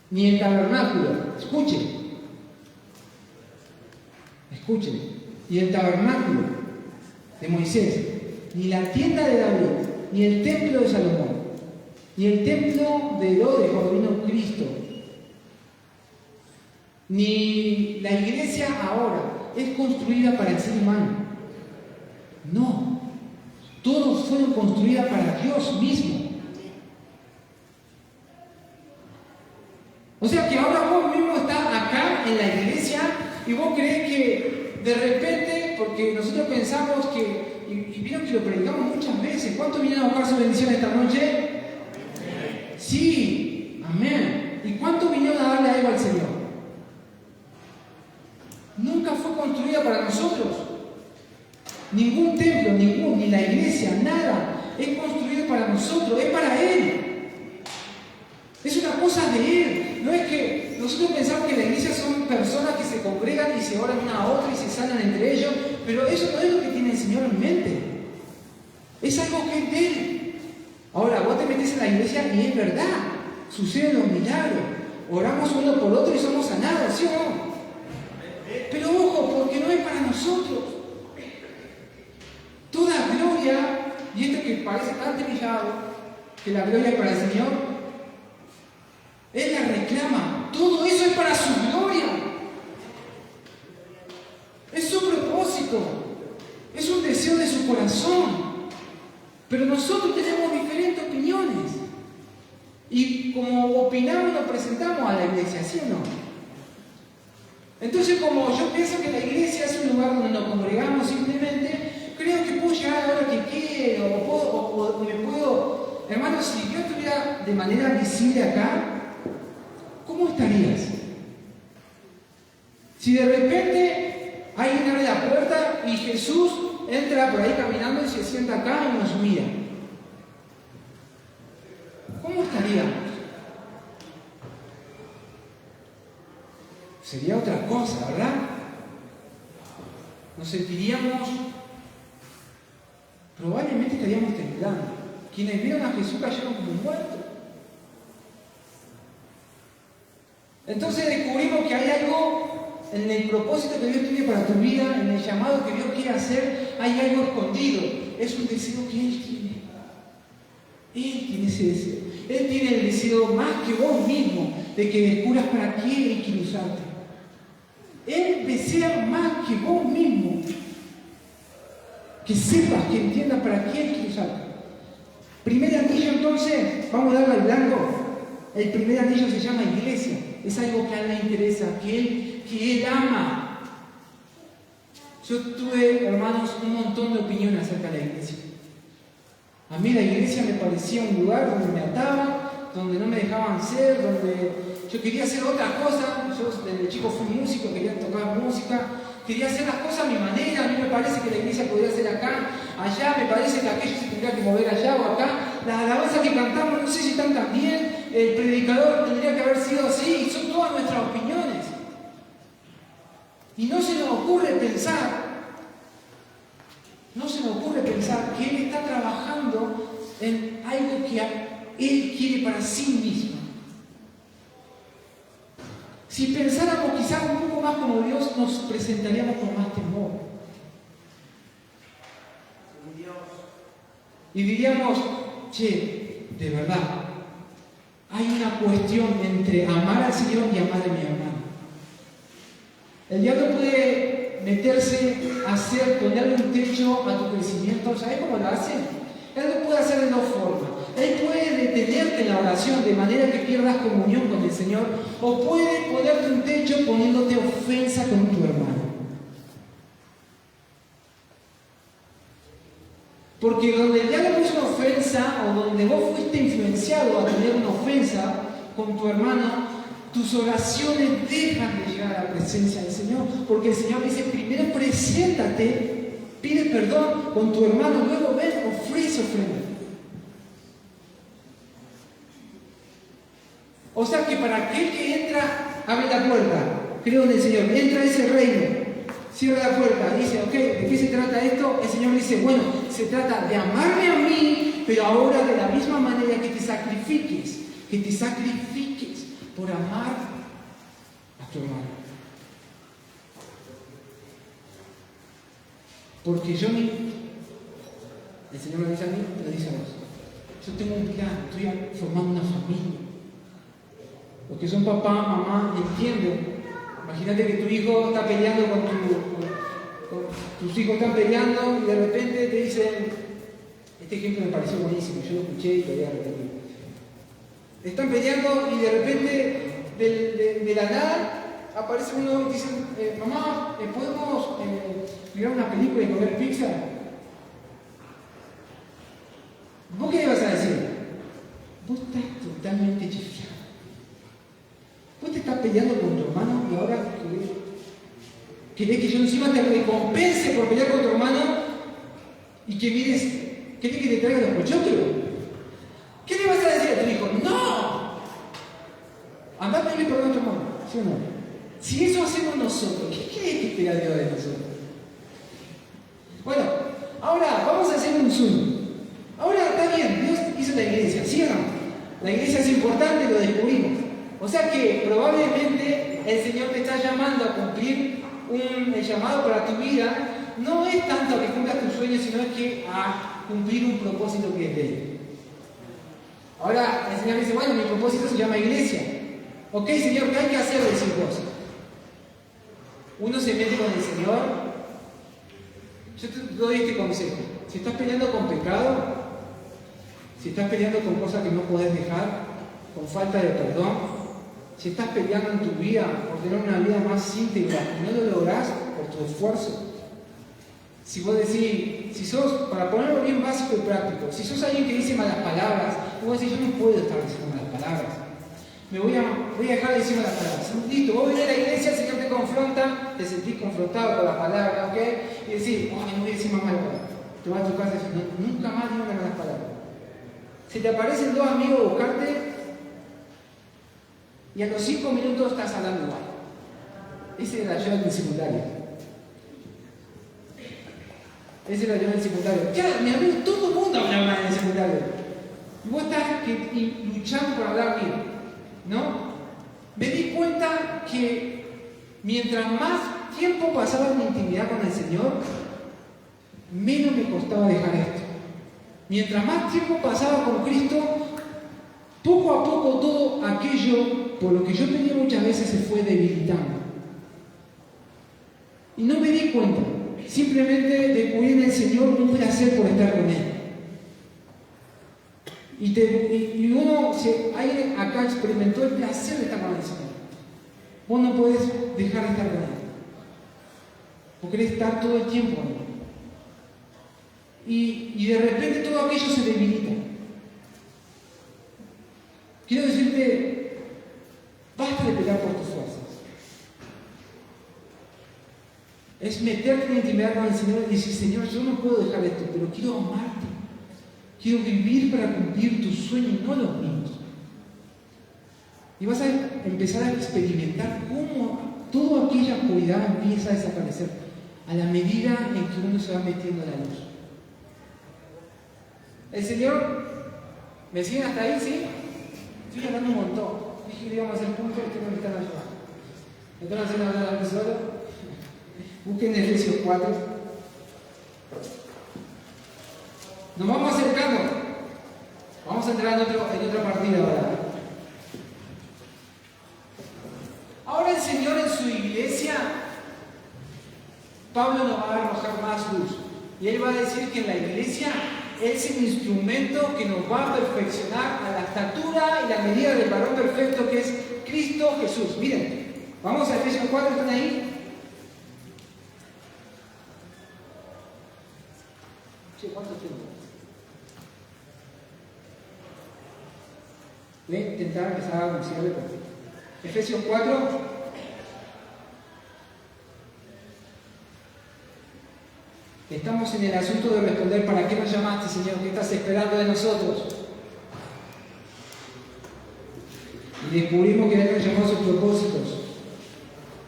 Ni el tabernáculo, escuchen, y el tabernáculo de Moisés, ni la tienda de David, ni el templo de Salomón, ni el templo de Herodes cuando vino Cristo, ni la iglesia ahora es construida para el ser humano. No, todos fueron construidas para Dios mismo. O sea que ahora vos mismo estás acá en la iglesia y vos creés que de repente, porque nosotros pensamos que, y vieron que lo predicamos muchas veces, ¿cuántos vinieron a buscar su bendición esta noche? Sí, amén. ¿Y cuántos vinieron a darle algo al Señor? Nunca fue construida para nosotros. Ningún templo, ni la iglesia, nada es construido para nosotros, es para Él. Es una cosa de Él. No es que nosotros pensamos que la iglesia son personas que se congregan y se oran una a otra y se sanan entre ellos, pero eso no es lo que tiene el Señor en mente. Es algo que es de Él. Ahora, vos te metes en la iglesia y es verdad, suceden los milagros. Oramos uno por otro y somos sanados, ¿sí o no? Pero ojo, porque no es para nosotros. Toda gloria, y esto que parece tan trillado, que la gloria es para el Señor, Él la reclama. Todo eso es para su gloria. Es su propósito. Es un deseo de su corazón. Pero nosotros tenemos diferentes opiniones. Y como opinamos, nos presentamos a la iglesia, ¿sí o no? Entonces, como yo pienso que la iglesia es un lugar donde nos congregamos simplemente, creo que puedo llegar a la hora que quiero, o me puedo... Hermanos, si yo estuviera de manera visible acá, ¿cómo estarías? Si de repente alguien abre la puerta y Jesús entra por ahí caminando y se sienta acá y nos mira, ¿cómo estaríamos? Sería otra cosa, ¿verdad? Nos sentiríamos, probablemente estaríamos temblando. Quienes vieron a Jesús cayeron como muertos. Entonces descubrimos que hay algo en el propósito que Dios tiene para tu vida, en el llamado que Dios quiere hacer, hay algo escondido. Es un deseo que Él tiene. Él tiene ese deseo. Él tiene el deseo más que vos mismo de que descubras para qué Él quiere usarte. Él desea más que vos mismo que sepas, que entiendas para qué Él quiere usarte. Primer anillo, entonces, vamos a darle al blanco. El primer anillo se llama iglesia. Es algo que a Él le interesa, que Él ama. Yo tuve, hermanos, un montón de opiniones acerca de la iglesia. A mí la iglesia me parecía un lugar donde me ataban, donde no me dejaban ser, donde yo quería hacer otra cosa. Yo desde chico fui músico, quería tocar música, quería hacer las cosas a mi manera. A mí me parece que la iglesia podría ser acá, allá, me parece que aquello se tendría que mover allá o acá. Las alabanzas que cantamos, no sé si están tan bien, el predicador tendría que haber sido así, y son todas nuestras opiniones. Y no se nos ocurre pensar no se me ocurre pensar que Él está trabajando en algo que Él quiere para sí mismo. Si pensáramos quizás un poco más como Dios, nos presentaríamos con más temor. Y diríamos, che, de verdad, hay una cuestión entre amar al Señor y amar a mi hermano. El diablo puede meterse a ponerle un techo a tu crecimiento. ¿Sabes cómo lo hace? Él lo puede hacer de dos formas. Él puede detenerte en la oración de manera que pierdas comunión con el Señor, o puede ponerte un techo poniéndote ofensa con tu hermano. Porque donde el diablo puso una ofensa, o donde vos fuiste influenciado a tener una ofensa con tu hermano, tus oraciones dejan de llegar a la presencia del Señor. Porque el Señor dice, primero preséntate, pide perdón con tu hermano, luego ven, ofrece ofrenda. O sea que para aquel que entra, abre la puerta, creo en el Señor, entra a ese reino, cierra la puerta, dice, ok, ¿de qué se trata esto? El Señor dice, bueno, se trata de amarme a mí, pero ahora de la misma manera que te sacrifiques por amar a tu hermano. Porque el Señor me dice a mí, me dice a vos, yo tengo un plan, estoy formando una familia. Los que son papá, mamá, entienden. Imagínate que tu hijo está peleando tus hijos están peleando y de repente te dicen, este ejemplo me pareció buenísimo, yo lo escuché y lo voy a repetir. Están peleando y de repente de la nada aparece uno y dice, mamá, ¿podemos mirar una película y comer pizza? ¿Vos qué le vas a decir? Vos estás totalmente chifiado. Vos te estás peleando con tu hermano y ahora querés que yo encima te recompense por pelear con tu hermano y que mires, ¿querés que te traiga los pochoclos? ¿Qué le vas a decir a tu hijo? ¡No! Andá a pedirle perdón a tu hermano, ¿sí o no? Si eso hacemos nosotros, ¿qué crees que espera Dios de nosotros? Bueno, ahora vamos a hacer un zoom. Ahora está bien, Dios hizo la iglesia, ¿sí o no? La iglesia es importante, lo descubrimos. O sea que probablemente el Señor te está llamando a cumplir el llamado para tu vida. No es tanto a que cumplas tus sueños, sino es que a cumplir un propósito que es de Él. Ahora el Señor dice, bueno, mi propósito se llama iglesia. Ok, Señor, ¿qué hay que hacer? Decir vos. Uno se mete con el Señor. Yo te doy este consejo. Si estás peleando con pecado, si estás peleando con cosas que no podés dejar, con falta de perdón, si estás peleando en tu vida por tener una vida más íntegra y no lo lográs por tu esfuerzo, si vos decís, si sos, para ponerlo bien básico y práctico, si sos alguien que dice malas palabras, vos decís, yo no puedo estar diciendo malas palabras, voy a dejar de decir malas palabras. Listo, vos venís a la iglesia, el Señor te confronta, te sentís confrontado con las palabras, ¿ok? Y decís, no voy a decir más malas palabras. Te vas a tu casa y decís, nunca más digo malas palabras. Si te aparecen dos amigos a buscarte, y a los 5 minutos estás hablando igual. Ese era yo en el secundario. Claro, mi amigo, todo el mundo hablaba en el secundario. Y vos estás luchando por hablar bien, ¿no? Me di cuenta que mientras más tiempo pasaba en mi intimidad con el Señor, menos me costaba dejar esto. Mientras más tiempo pasaba con Cristo, poco a poco todo aquello por lo que yo pedía muchas veces se fue debilitando. Y no me di cuenta. Simplemente descubrí en el Señor un placer por estar con Él. Y uno, alguien acá experimentó el placer de estar con el Señor. Vos no podés dejar de estar con Él. Vos querés estar todo el tiempo con Él. Y de repente todo aquello se debilita. Quiero decirte, basta de pelear por tus fuerzas. Es meterte en intimidad con el Señor y decir, Señor, yo no puedo dejar esto, pero quiero amarte. Quiero vivir para cumplir tus sueños y no los míos. Y vas a empezar a experimentar cómo toda aquella oscuridad empieza a desaparecer. a la medida en que uno se va metiendo en la luz. El Señor, ¿me siguen hasta ahí? ¿Sí? Estoy hablando un montón. Dije que íbamos a hacer puntos, ustedes no me están ayudando. ¿Me están haciendo hablar a mí solo? Busquen Efesios 4. Nos vamos acercando. Vamos a entrar en otra partida ahora. Ahora el Señor en su iglesia, Pablo nos va a arrojar más luz. Y él va a decir que en la iglesia es el instrumento que nos va a perfeccionar a la estatura y la medida del varón perfecto que es Cristo Jesús. Miren, vamos a Efesios 4, ¿están ahí? Che, ¿cuánto tiempo? Voy a intentar empezar a anunciarle por Efesios 4. Estamos en el asunto de responder: ¿para qué nos llamaste, Señor? ¿Qué estás esperando de nosotros? Y descubrimos que Él nos llamó a sus propósitos.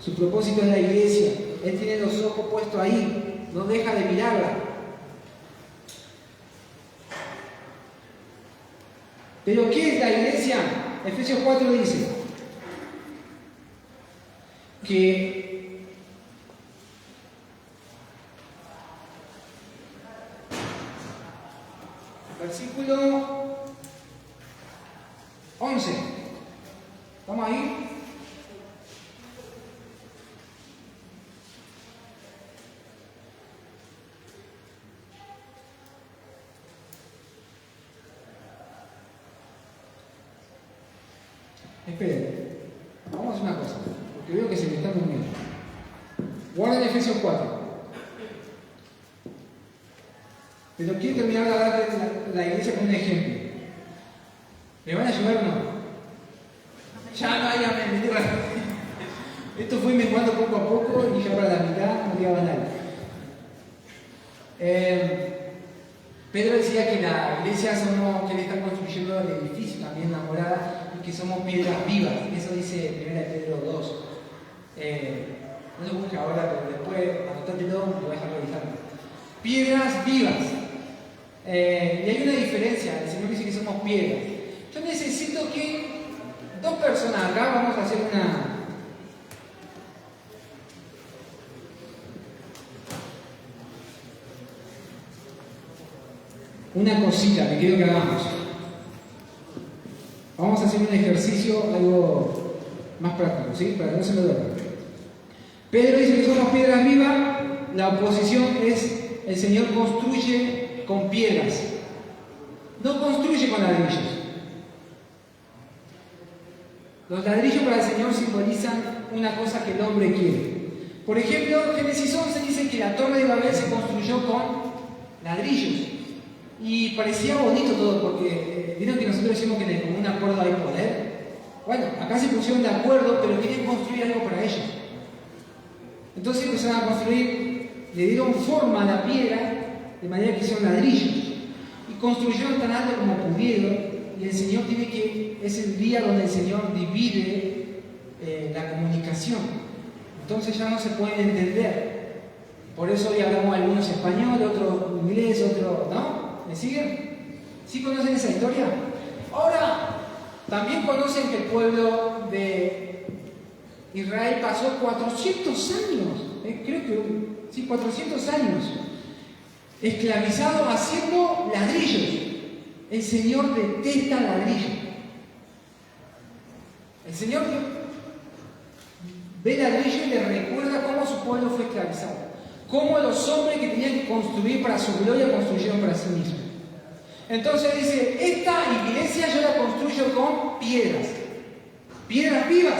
Su propósito es la iglesia. Él tiene los ojos puestos ahí, no deja de mirarla. ¿Pero qué es la iglesia? Efesios 4 dice que versículo 11. ¿Estamos ahí? Esperen, vamos a hacer una cosa, porque veo que se me está durmiendo. Guarden Efesios 4. Pero quiero terminar de hablar de la iglesia con un ejemplo. ¿Me van a ayudar o no? Ya no hay amén. Esto fue menguando poco a poco y ya para la mitad no quedaba nada. Pedro decía que la iglesia somos, que él está construyendo el edificio también, la morada, y que somos piedras vivas. Eso dice 1 Pedro 2. No lo busque ahora, pero después anotátelo, lo voy a dejar revisando. Piedras vivas. Y hay una diferencia, el Señor dice que somos piedras. Yo necesito que dos personas acá, vamos a hacer una cosita que quiero que hagamos. Vamos a hacer un ejercicio algo más práctico, ¿sí? Para que no se me duerma. Pedro dice que somos piedras vivas, la oposición es el Señor construye con piedras, no construye con ladrillos. Los ladrillos para el Señor simbolizan una cosa que el hombre quiere. Por ejemplo, Génesis 11 dice que la torre de Babel se construyó con ladrillos. Y parecía bonito todo, porque vieron que nosotros decimos que en el común acuerdo hay poder. Bueno, acá se pusieron de acuerdo, pero querían construir algo para ellos. Entonces empezaron a construir, le dieron forma a la piedra, de manera que hicieron ladrillos. Y construyeron tan alto como pudieron, y el Señor es el día donde el Señor divide la comunicación. Entonces ya no se pueden entender. Por eso hoy hablamos algunos español, otros inglés, otros, ¿no? ¿Me siguen? ¿Sí conocen esa historia? Ahora, también conocen que el pueblo de Israel pasó 400 años, creo que sí, 400 años, esclavizado haciendo ladrillos. El Señor detesta ladrillos. El Señor ve ladrillo y le recuerda cómo su pueblo fue esclavizado. Cómo los hombres que tenían que construir para su gloria construyeron para sí mismos. Entonces dice, esta iglesia yo la construyo con piedras. Piedras vivas.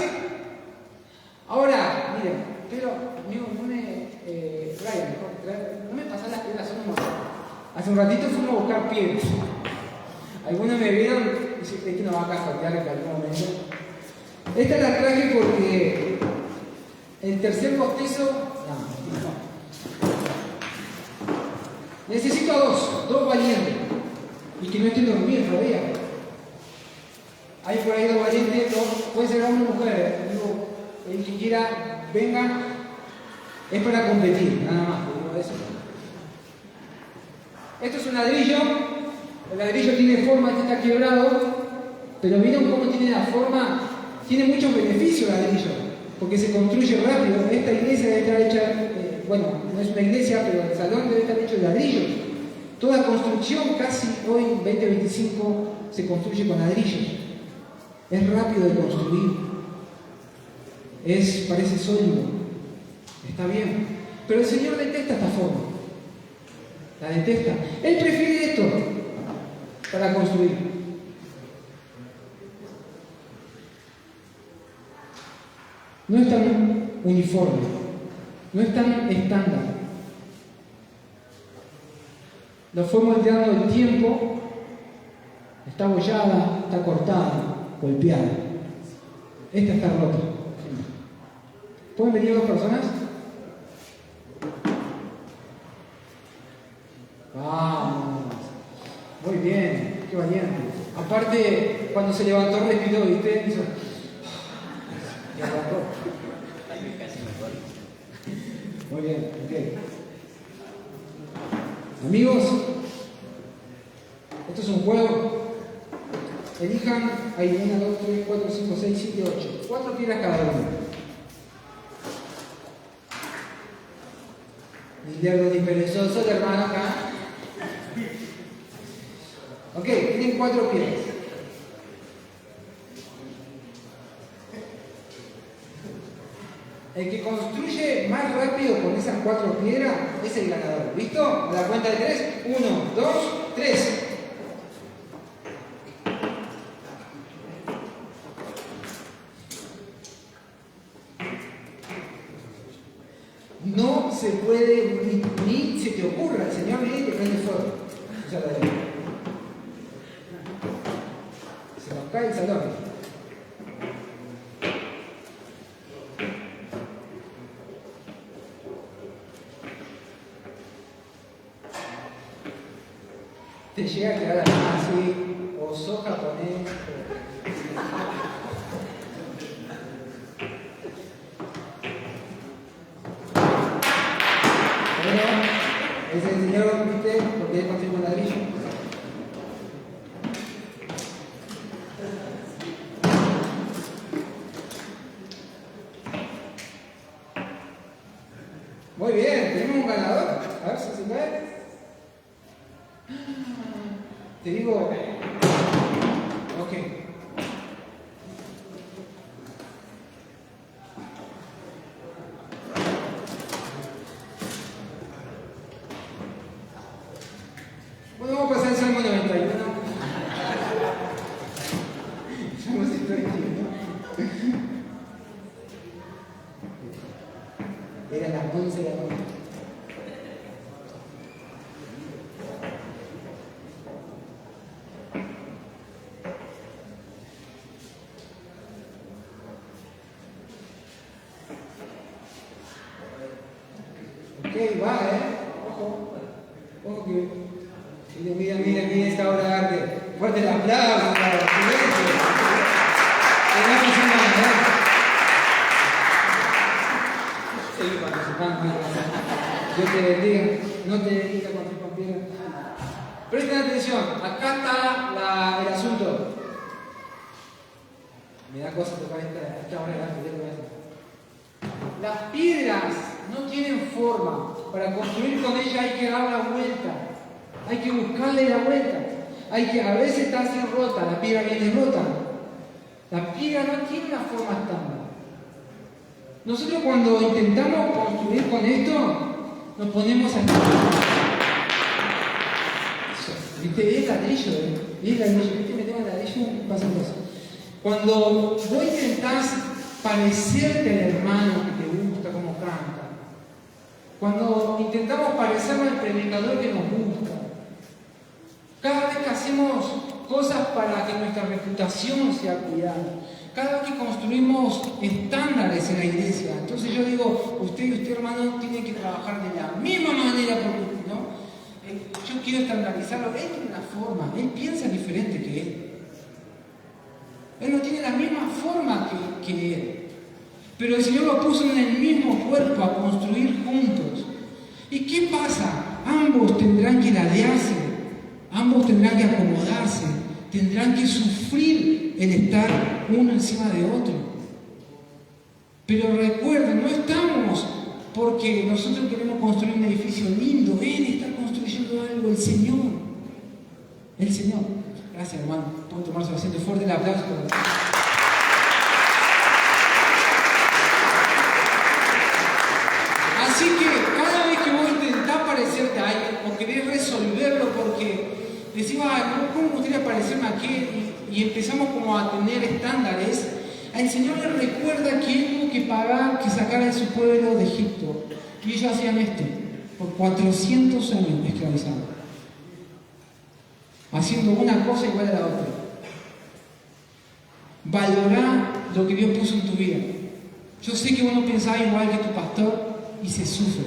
Ahora, miren, pero, amigo, Brian, no me pasan las piedras, son un montón. Hace un ratito fuimos a buscar piedras. Algunos me vieron y dicen, este no va a cajotear en algún momento. Esta la traje porque el tercer bostezo, no. Necesito a dos valientes. Y que no estén dormidos todavía. Hay por ahí dos valientes, puede ser hombre o mujer. Digo, el que quiera, vengan. Es para competir, nada más, te digo eso. Esto es un ladrillo, el ladrillo tiene forma, este está quebrado, pero ¿vieron cómo tiene la forma? Tiene muchos beneficios el ladrillo, porque se construye rápido. Esta iglesia debe estar hecha, bueno, no es una iglesia, pero el salón debe estar hecho de ladrillos. Toda construcción, casi hoy, 2025, se construye con ladrillos. Es rápido de construir. Parece sólido. Está bien. Pero el Señor detesta esta forma. La detesta. Él prefiere esto para construir. No es tan uniforme. No es tan estándar. Lo fue moldeando el tiempo. Está abollada, está cortada, golpeada. Esta está rota. ¿Pueden venir dos personas? Vamos. Muy bien, qué valiente. Aparte, cuando se levantó respiró, ¿viste? Hizo... y arrancó. Muy bien, ok. Amigos, esto es un juego. Elijan, hay 1, 2, 3, 4, 5, 6, 7, 8. 4 piedras cada uno. Ni lerdo ni perezoso, el hermano acá. Ok, tienen 4 piedras. El que construye más rápido con esas 4 piedras es el ganador. ¿Listo? A la cuenta de 3. 1, 2, 3. No se puede, ni se te ocurra, el Señor viene y te prende fuego. Ya lo haré. Se nos cae el salón. Te llega a quedar así, o sos japonés, Bueno, ese es el Señor, ¿viste? Porque él construyó un ladrillo. Muy bien, tenemos un ganador. A ver si se cae. Te digo, ok. Bueno, vamos a pasar al Salmo 91. Salmo 121. Era las 11 de la noche. Ok, va, ojo. Ojo que... Mira, esta obra de arte. Fuerte el aplauso, claro. Tenemos una manera. Seguir participando. Dios te bendiga. No te dediques con tu piedra. Presten atención. Acá está el asunto. Me da cosa tocar esta obra de arte. Las piedras no tienen forma. Para construir con ellas hay que dar la vuelta. Hay que buscarle la vuelta. A veces está así rota, la piedra viene rota. La piedra no tiene una forma estándar. Nosotros cuando intentamos construir con esto, nos ponemos a ¿viste? Es ladrillo, es ladrillo. ¿Viste? Metemos el ladrillo y pasan cosas. Cuando vos intentás parecerte al hermano que te gusta cómo canta, cuando intentamos parecernos al predicador que nos gusta, cada vez que hacemos cosas para que nuestra reputación sea cuidada, cada vez que construimos estándares en la iglesia, entonces yo digo, usted y usted hermano tienen que trabajar de la misma manera, porque ¿no? Yo quiero estandarizarlo, él tiene una forma, él piensa diferente que él. Él no tiene la misma forma que él. Pero el Señor lo puso en el mismo cuerpo a construir juntos. ¿Y qué pasa? Ambos tendrán que ladearse, ambos tendrán que acomodarse, tendrán que sufrir el estar uno encima de otro. Pero recuerden, no estamos porque nosotros queremos construir un edificio lindo. Él está construyendo algo, el Señor. El Señor. Gracias, hermano. Pueden tomar su asiento. Fuerte el aplauso. Así que cada vez que vos intentás parecerte a alguien o querés resolverlo porque decís, ¿cómo me gustaría parecerme a qué? Y empezamos como a tener estándares, el Señor le recuerda que Él tuvo que pagar, que sacar a su pueblo de Egipto. Y ellos hacían esto por 400 años esclavizados, haciendo una cosa igual a la otra. Valorá lo que Dios puso en tu vida. Yo sé que vos no pensás igual que tu pastor y se sufre.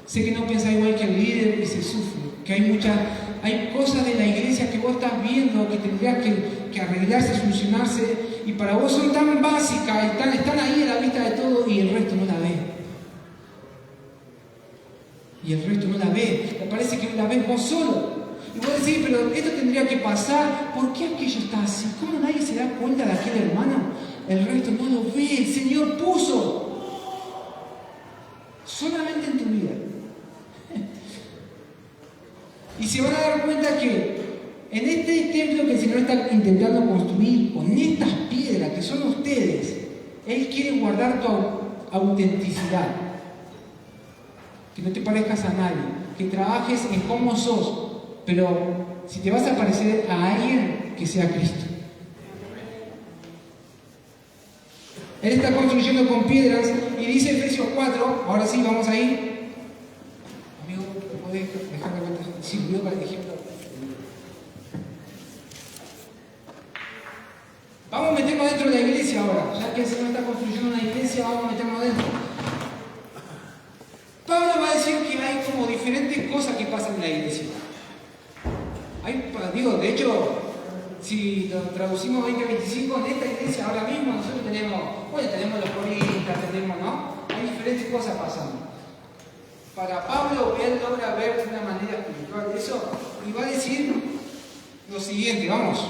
Sé que no pensás igual que el líder y se sufre. Que hay cosas de la iglesia que vos estás viendo que tendrías que arreglarse, solucionarse, y para vos son tan básicas, están ahí a la vista de todo y el resto no la ve. Y el resto no la ve. Te parece que la ves vos solo. Y vos decís, pero esto tendría que pasar. ¿Por qué aquello está así? ¿Cómo nadie se da cuenta de aquel hermano? El resto no lo ve. El Señor puso solamente en tu vida. Y se van a dar cuenta que en este templo que el Señor está intentando construir con estas piedras que son ustedes, Él quiere guardar tu autenticidad. Que no te parezcas a nadie, que trabajes en cómo sos, pero si te vas a parecer a alguien, que sea Cristo. Él está construyendo con piedras y dice Efesios 4, ahora sí, vamos a ir. Amigo, ¿me podés dejar de ver? Sirvió para el ejemplo. Vamos a meternos dentro de la iglesia ahora, ya que el Señor está construyendo una iglesia, vamos a meternos dentro. Pablo va a decir que hay como diferentes cosas que pasan en la iglesia. De hecho, si lo traducimos 2025, en esta iglesia ahora mismo nosotros tenemos los coristas, ¿no? Hay diferentes cosas pasando. Para Pablo, él logra ver de una manera espiritual eso y va a decir lo siguiente, vamos.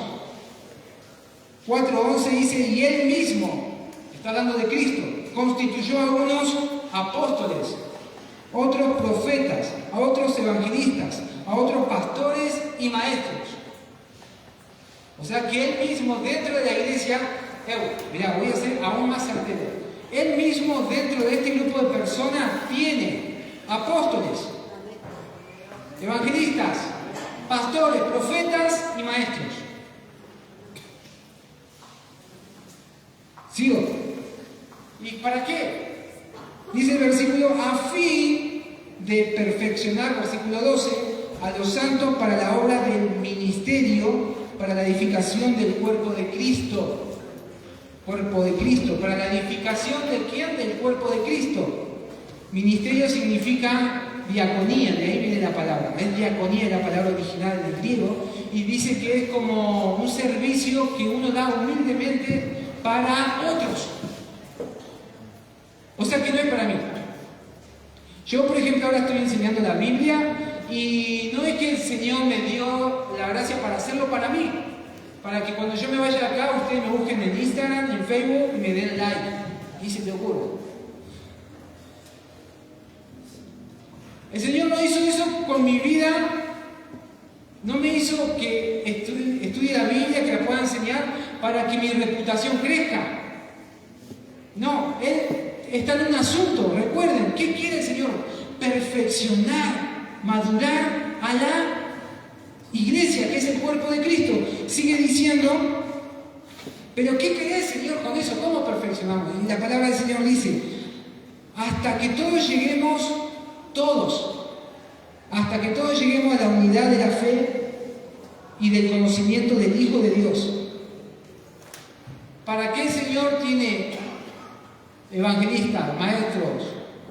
4:11 dice, y él mismo, está hablando de Cristo, constituyó a algunos apóstoles, otros profetas, a otros evangelistas, a otros pastores y maestros. O sea que él mismo dentro de la iglesia, mirá, voy a ser aún más certero. Él mismo dentro de este grupo de personas tiene apóstoles, evangelistas, pastores, profetas y maestros. Sigo. ¿Y para qué? Dice el versículo, a fin de perfeccionar, versículo 12, a los santos para la obra del ministerio, para la edificación del cuerpo de Cristo. Cuerpo de Cristo. ¿Para la edificación de quién? Del cuerpo de Cristo. Ministerio significa diaconía, de ahí viene la palabra. Es diaconía, la palabra original del griego, y dice que es como un servicio que uno da humildemente para otros. O sea que no es para mí. Yo, por ejemplo, ahora estoy enseñando la Biblia y no es que el Señor me dio la gracia para hacerlo para mí, para que cuando yo me vaya de acá ustedes me busquen en Instagram, en Facebook y me den like. Y se te ocurre. El Señor no hizo eso con mi vida, no me hizo que estudie la Biblia, que la pueda enseñar para que mi reputación crezca. No, Él está en un asunto, recuerden, ¿qué quiere el Señor? Perfeccionar, madurar a la iglesia, que es el cuerpo de Cristo. Sigue diciendo, pero ¿qué querés, Señor, con eso? ¿Cómo perfeccionamos? Y la palabra del Señor dice, hasta que todos lleguemos, hasta que todos lleguemos a la unidad de la fe y del conocimiento del Hijo de Dios. ¿Para qué el Señor tiene evangelistas, maestros,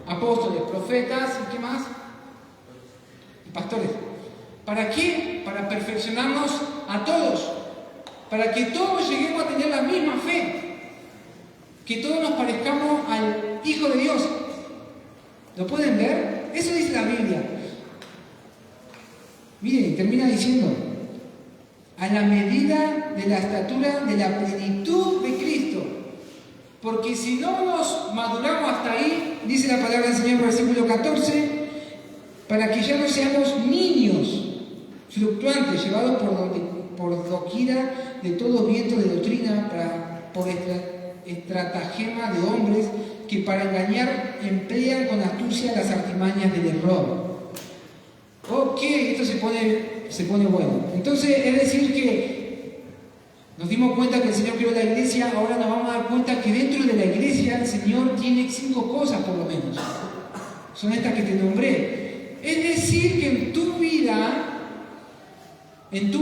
apóstoles, profetas y qué más? Y pastores. ¿Para qué? Para perfeccionarnos a todos. Para que todos lleguemos a tener la misma fe. que todos nos parezcamos al Hijo de Dios. ¿Lo pueden ver? Eso dice la Biblia. Miren, termina diciendo, a la medida de la estatura de la plenitud de Cristo. Porque si no nos maduramos hasta ahí, dice la palabra del Señor, versículo 14, para que ya no seamos niños fluctuantes, llevados por doquiera de todo viento de doctrina, por estratagema de hombres que para engañar emplean con astucia las artimañas del error. Ok, esto se pone bueno. Entonces, es decir que nos dimos cuenta que el Señor creó la iglesia, ahora nos vamos a dar cuenta que dentro de la iglesia el Señor tiene 5 cosas por lo menos. Son estas que te nombré. Es decir que en tu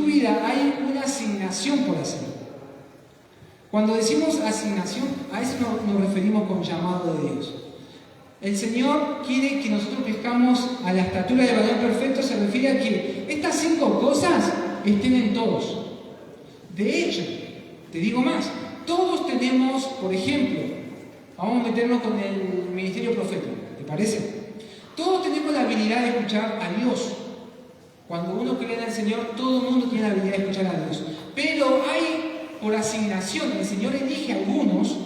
vida hay una asignación por hacer. Cuando decimos asignación, a eso nos referimos con llamado de Dios. El Señor quiere que nosotros crezcamos a la estatura del varón perfecto, se refiere a que estas 5 cosas estén en todos. De hecho, te digo más, todos tenemos, por ejemplo, vamos a meternos con el ministerio profético, ¿te parece? Todos tenemos la habilidad de escuchar a Dios. Cuando uno cree en el Señor, todo el mundo tiene la habilidad de escuchar a Dios. Pero hay, por asignación, el Señor elige a algunos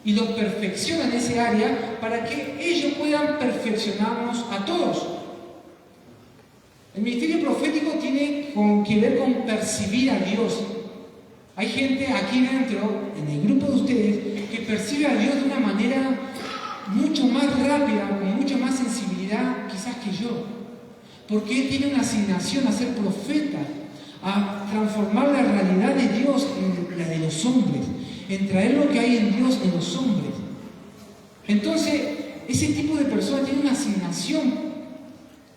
y los perfecciona en ese área para que ellos puedan perfeccionarnos a todos. El ministerio profético tiene que ver con percibir a Dios. Hay gente aquí dentro, en el grupo de ustedes, que percibe a Dios de una manera mucho más rápida, con mucha más sensibilidad quizás que yo. Porque Él tiene una asignación a ser profeta, a transformar la realidad de Dios en la de los hombres, en traer lo que hay en Dios en los hombres. Entonces, ese tipo de persona tiene una asignación,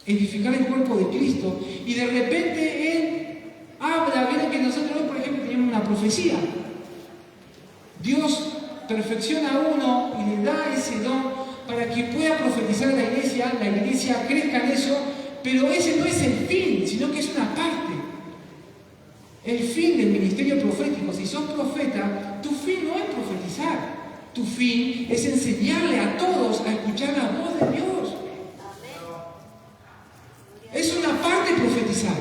edificar el cuerpo de Cristo, y de repente Él habla, miren que nosotros hoy, por ejemplo, tenemos una profecía. Dios perfecciona a uno y le da ese don para que pueda profetizar a la iglesia crezca en eso, pero ese no es el fin, sino que es una parte. El fin del ministerio profético, si sos profeta, tu fin no es profetizar, tu fin es enseñarle a todos a escuchar la voz de Dios. Es una parte profetizar.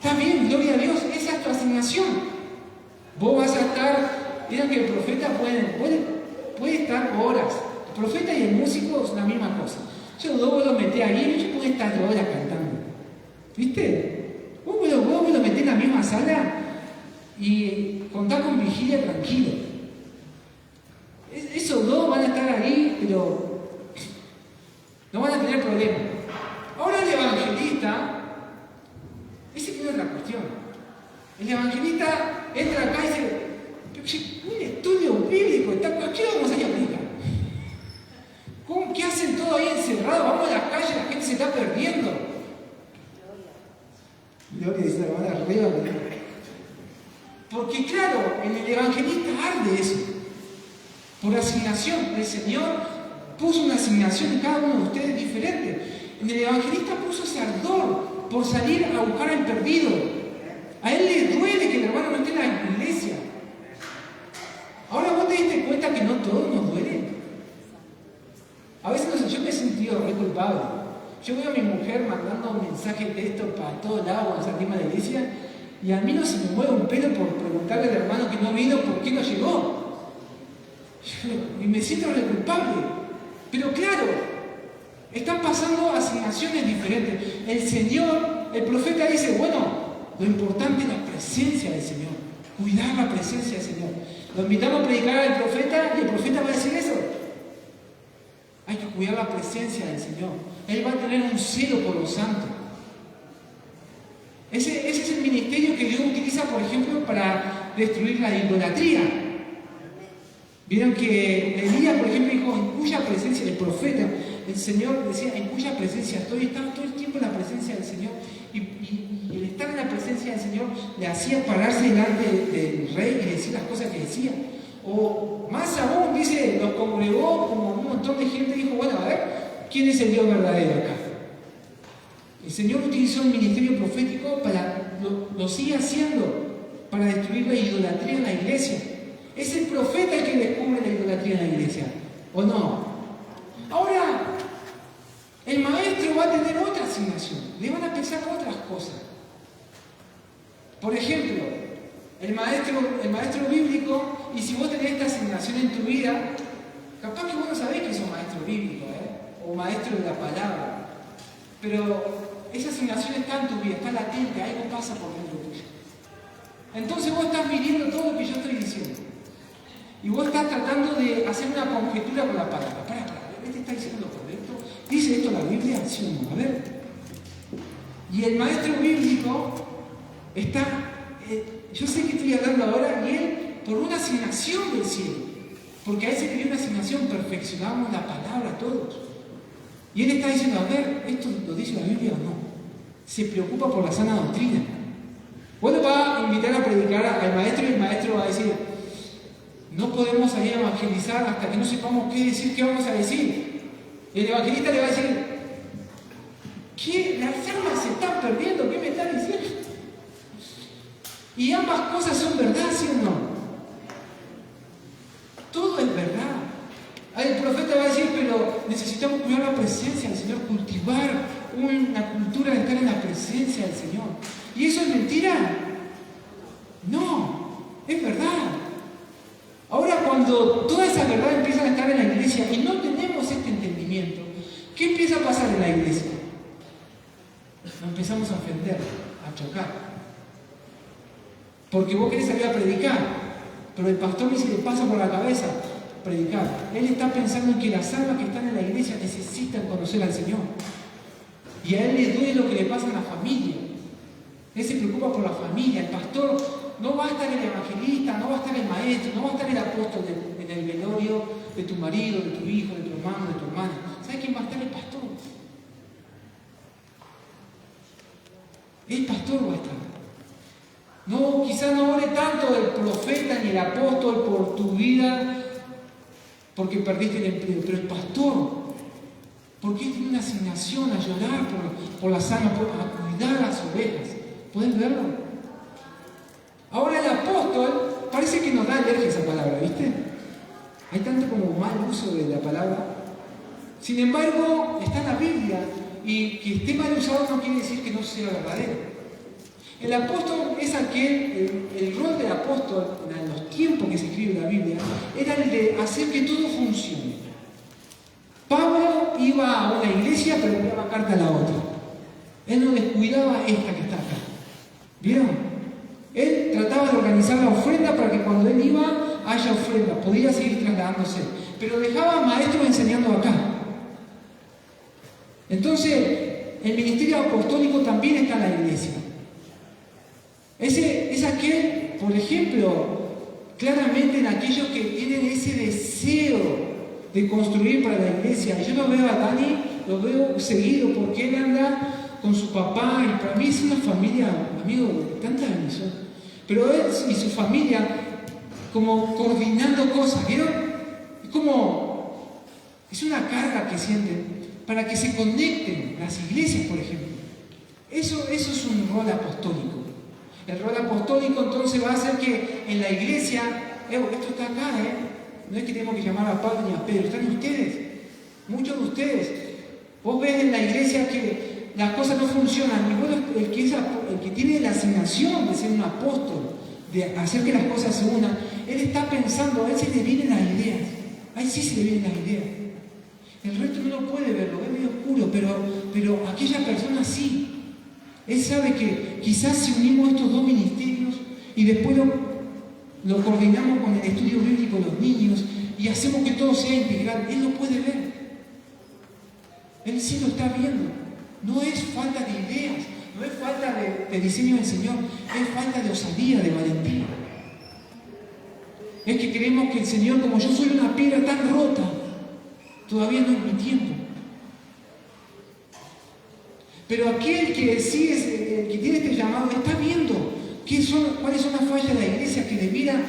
Está bien, gloria a Dios, esa es tu asignación. Vos vas a estar, miren que el profeta puede estar horas. El profeta y el músico es la misma cosa. Yo vos lo metés ahí, yo puedo estar horas cantando. ¿Viste? Vos me lo metés en la misma sala y contá con vigilia tranquilo. Esos dos van a estar ahí, pero no van a tener problema. Ahora el evangelista, ese tiene otra cuestión. El evangelista entra acá y dice, un estudio bíblico, ¿qué vamos a ir a aplicar? ¿Qué hacen todos ahí encerrados? Vamos a la calle, la gente se está perdiendo. Gloria dice la hermana arriba. Porque claro, en el evangelista arde eso. Por asignación, el Señor puso una asignación en cada uno de ustedes diferente. En el evangelista puso ese ardor por salir a buscar al perdido. A él le duele que el hermano no esté en la iglesia. Ahora vos te diste cuenta que no todos nos duele. A veces yo me he sentido re culpable. Yo veo a mi mujer mandando mensajes de texto para todo lado cuando salimos de la iglesia y a mí no se me mueve un pelo por preguntarle al hermano que no vino por qué no llegó. Y me siento re culpable. Pero claro, están pasando asignaciones diferentes. El Señor, el profeta dice, bueno, lo importante es la presencia del Señor. Cuidar la presencia del Señor. Lo invitamos a predicar al profeta y el profeta va a decir eso. Hay que cuidar la presencia del Señor. Él va a tener un celo por los santos. Ese es el ministerio que Dios utiliza, por ejemplo, para destruir la idolatría. Vieron que Elías, por ejemplo, dijo, en cuya presencia, el profeta, el Señor decía, en cuya presencia estoy, estaba todo el tiempo en la presencia del Señor. Y el estar en la presencia del Señor le hacía pararse delante del rey y decir las cosas que decía. O más aún, dice, los congregó como un montón de gente y dijo, bueno, a ver, ¿quién es el Dios verdadero acá? El Señor utilizó el ministerio profético lo sigue haciendo, para destruir la idolatría en la iglesia. Es el profeta el que descubre la idolatría en la iglesia, ¿o no? Ahora, el maestro va a tener otra asignación, le van a pensar otras cosas. Por ejemplo, el maestro bíblico, y si vos tenés esta asignación en tu vida, capaz que vos no sabés que sos maestro bíblico, o maestro de la palabra, pero esa asignación está en tu vida, está latente, algo pasa por dentro tuyo. Entonces vos estás midiendo todo lo que yo estoy diciendo. Y vos estás tratando de hacer una conjetura con la palabra. Para, ¿este está diciendo lo correcto? ¿Dice esto la Biblia? ¿Sí o no? A ver. Y el maestro bíblico está, yo sé que estoy hablando ahora, y él, por una asignación del cielo, porque a él se le dio una asignación, perfeccionamos la palabra todos. Y él está diciendo, a ver, ¿esto lo dice la Biblia o no? Se preocupa por la sana doctrina. Vos lo vas a invitar a predicar al maestro, y el maestro va a decir, no podemos salir a evangelizar hasta que no sepamos qué decir, qué vamos a decir. Y el evangelista le va a decir, ¿qué? Las almas se están perdiendo, ¿qué me está diciendo? Y ambas cosas son verdad, ¿sí o no? Todo es verdad. El profeta va a decir, pero necesitamos cuidar la presencia del Señor, cultivar una cultura de estar en la presencia del Señor. ¿Y eso es mentira? No, es verdad. Ahora, cuando toda esa verdad empieza a estar en la iglesia y no tenemos este entendimiento, ¿qué empieza a pasar en la iglesia? Nos empezamos a ofender, a chocar. Porque vos querés salir a predicar, pero el pastor ni se le pasa por la cabeza predicar. Él está pensando en que las almas que están en la iglesia necesitan conocer al Señor. Y a él le duele lo que le pasa a la familia. Él se preocupa por la familia. El pastor no va a estar el evangelista, no va a estar el maestro, no va a estar el apóstol en el velorio de tu marido, de tu hijo, de tu hermano, de tu hermana. ¿Sabes quién va a estar? El pastor. El pastor va a estar. No, quizás no ore tanto el profeta ni el apóstol por tu vida, porque perdiste el empleo, pero el pastor, porque él tiene una asignación a llorar por las almas, a cuidar las ovejas. ¿Pueden verlo? Ahora el apóstol, parece que nos da alergia esa palabra, ¿viste? Hay tanto como mal uso de la palabra. Sin embargo, está en la Biblia, y que esté mal usado no quiere decir que no sea verdadero. El apóstol es aquel, el rol del apóstol en los tiempos que se escribe la Biblia, era el de hacer que todo funcione. Pablo iba a una iglesia, pero enviaba carta a la otra. Él no descuidaba esta que está acá. ¿Vieron? Él trataba de organizar la ofrenda para que cuando él iba haya ofrenda, podía seguir trasladándose, pero dejaba maestros enseñando acá. Entonces, el ministerio apostólico también está en la iglesia. Es aquel, por ejemplo, claramente en aquellos que tienen ese deseo de construir para la iglesia. Yo lo veo a Dani, lo veo seguido, porque él anda con su papá, y para mí es una familia, amigo, de tanta bendición. Pero él y su familia, como coordinando cosas, ¿vieron? Es una carga que sienten para que se conecten las iglesias, por ejemplo. Eso es un rol apostólico. El rol apostólico entonces va a hacer que en la iglesia, esto está acá, no es que tenemos que llamar a Pablo ni a Pedro, están ustedes, muchos de ustedes. Vos ves en la iglesia que las cosas no funcionan, y bueno, el que tiene la asignación de ser un apóstol, de hacer que las cosas se unan, él está pensando, a él se le vienen las ideas, a él sí se le vienen las ideas. El resto no lo puede ver, lo ve medio oscuro, pero aquella persona sí. Él sabe que quizás si unimos estos dos ministerios y después lo coordinamos con el estudio bíblico de los niños y hacemos que todo sea integral, él lo puede ver. Él sí lo está viendo. No es falta de ideas, no es falta de diseño del Señor, es falta de osadía, de valentía. Es que creemos que el Señor, como yo soy una piedra tan rota, todavía no es mi tiempo. Pero aquel que sí es, el que tiene este llamado, está viendo cuáles son las fallas de la iglesia que debiera,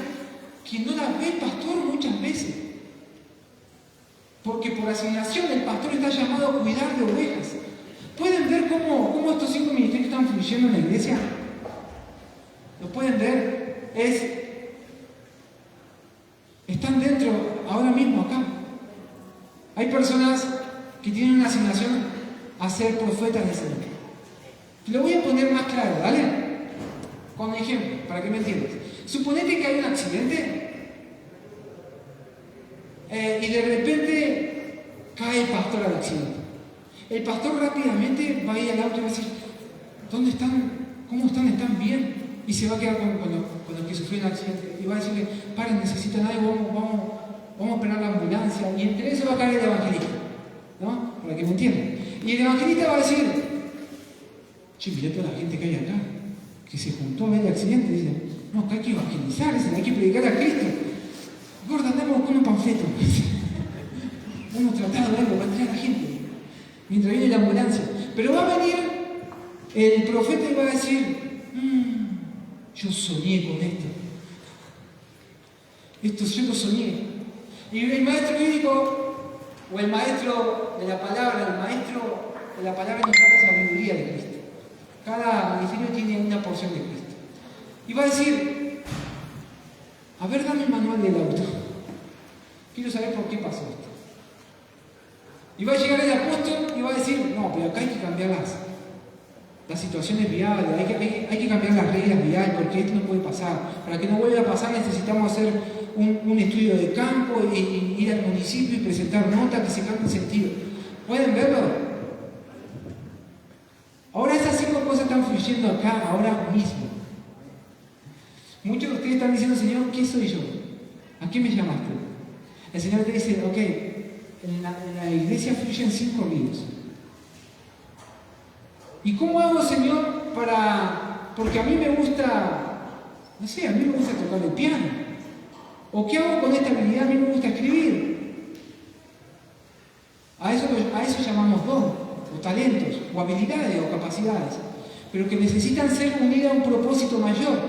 que no las ve el pastor muchas veces. Porque por asignación el pastor está llamado a cuidar de ovejas. ¿Pueden ver cómo estos 5 ministerios están fluyendo en la iglesia? ¿Lo pueden ver? ser profetas del Señor. Te lo voy a poner más claro, ¿vale? Con ejemplo, para que me entiendas. Suponete que hay un accidente y de repente cae el pastor al accidente. El pastor rápidamente va a ir al auto y va a decir, ¿dónde están? ¿Cómo están? ¿Están bien? Y se va a quedar con los que sufrieron el accidente. Y va a decirle, paren, necesitan algo, vamos a esperar la ambulancia. Y entre eso va a caer el evangelista, ¿no? Para que me entiendan. Y el evangelista va a decir, che, mirá toda la gente que hay acá, que se juntó a ver el accidente. Y dice, no, acá hay que evangelizar, hay que predicar a Cristo. Gorda, andamos con un panfleto. Hemos tratado de algo para traer a la gente. Mientras viene la ambulancia. Pero va a venir el profeta y va a decir, yo soñé con esto. Esto yo lo soñé. Y el maestro bíblico, o el maestro de la palabra, nos da la sabiduría de Cristo. Cada ministerio tiene una porción de Cristo. Y va a decir, a ver, dame el manual del auto. Quiero saber por qué pasó esto. Y va a llegar el apóstol y va a decir, no, pero acá hay que cambiar las situaciones viales, hay que cambiar las reglas viales, porque esto no puede pasar. Para que no vuelva a pasar necesitamos hacer un estudio de campo y ir al municipio y presentar notas que se cambien sentido. ¿Pueden verlo? Ahora esas 5 cosas están fluyendo acá, ahora mismo. Muchos de ustedes están diciendo, Señor, ¿qué soy yo? ¿A qué me llamaste? El Señor te dice, ok, en la iglesia fluyen 5 ríos. ¿Y cómo hago, Señor, porque a mí me gusta, no sé, a mí me gusta tocar el piano? ¿O qué hago con esta habilidad? A mí me gusta escribir. A eso llamamos don, o talentos, o habilidades, o capacidades, pero que necesitan ser unidas a un propósito mayor,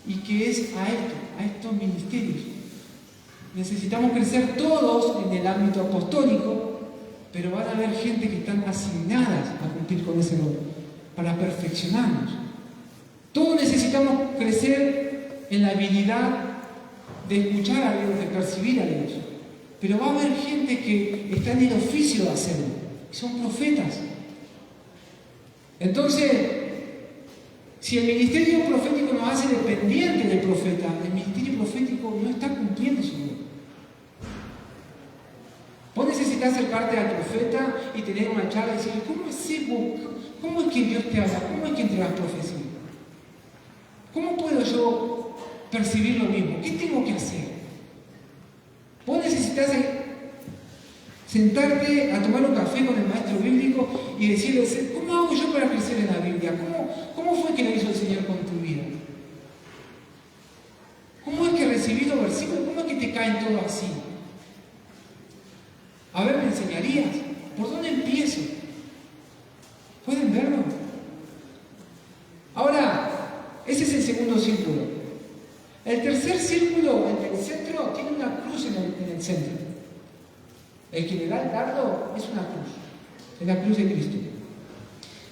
y que es a estos ministerios. Necesitamos crecer todos en el ámbito apostólico, pero van a haber gente que están asignadas a cumplir con ese rol, para perfeccionarnos. Todos necesitamos crecer en la habilidad de escuchar a Dios, de percibir a Dios. Pero va a haber gente que está en el oficio de hacerlo, y son profetas. Entonces, si el ministerio profético nos hace dependientes del profeta, el ministerio profético no está cumpliendo su rol. Vos necesitas acercarte al profeta y tener una charla y decir, ¿cómo es vos? ¿Cómo es que Dios te habla? ¿Cómo es que entregas profecía? ¿Cómo puedo yo percibir lo mismo? ¿Qué tengo que hacer? Vos necesitas sentarte a tomar un café con el maestro bíblico y decirle, ¿cómo hago yo para crecer en la Biblia? ¿Cómo fue que lo hizo el Señor con tu vida? ¿Cómo es que recibí los versículos? ¿Cómo es que te caen todo así? A ver, ¿me enseñarías? ¿Por dónde empiezo? ¿Pueden verlo? Ahora, ese es el segundo círculo. El tercer círculo, en el centro, tiene una cruz en el centro. El que le da el dardo es una cruz. Es la cruz de Cristo.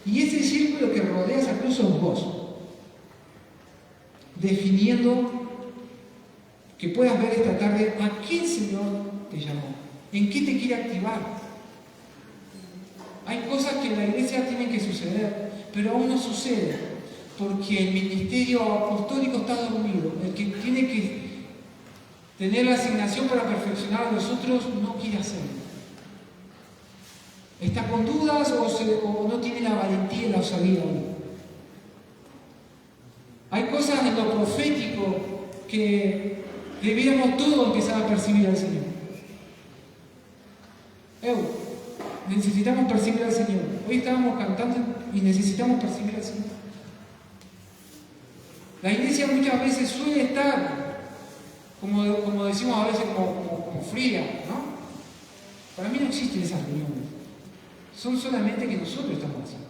Y ese círculo que rodea esa cruz sos vos. Definiendo que puedas ver esta tarde a qué el Señor te llamó. ¿En qué te quiere activar? Hay cosas que en la iglesia tienen que suceder, pero aún no sucede, porque el ministerio apostólico está dormido. El que tiene que tener la asignación para perfeccionar a los otros no quiere hacerlo. Está con dudas o no tiene la valentía y la osadía aún. Hay cosas en lo profético que debiéramos todos empezar a percibir al Señor. Necesitamos percibir al Señor. Hoy estábamos cantando y necesitamos percibir al Señor. La iglesia muchas veces suele estar, como decimos a veces, como fría, ¿no? Para mí no existen esas reuniones. Son solamente que nosotros estamos haciendo.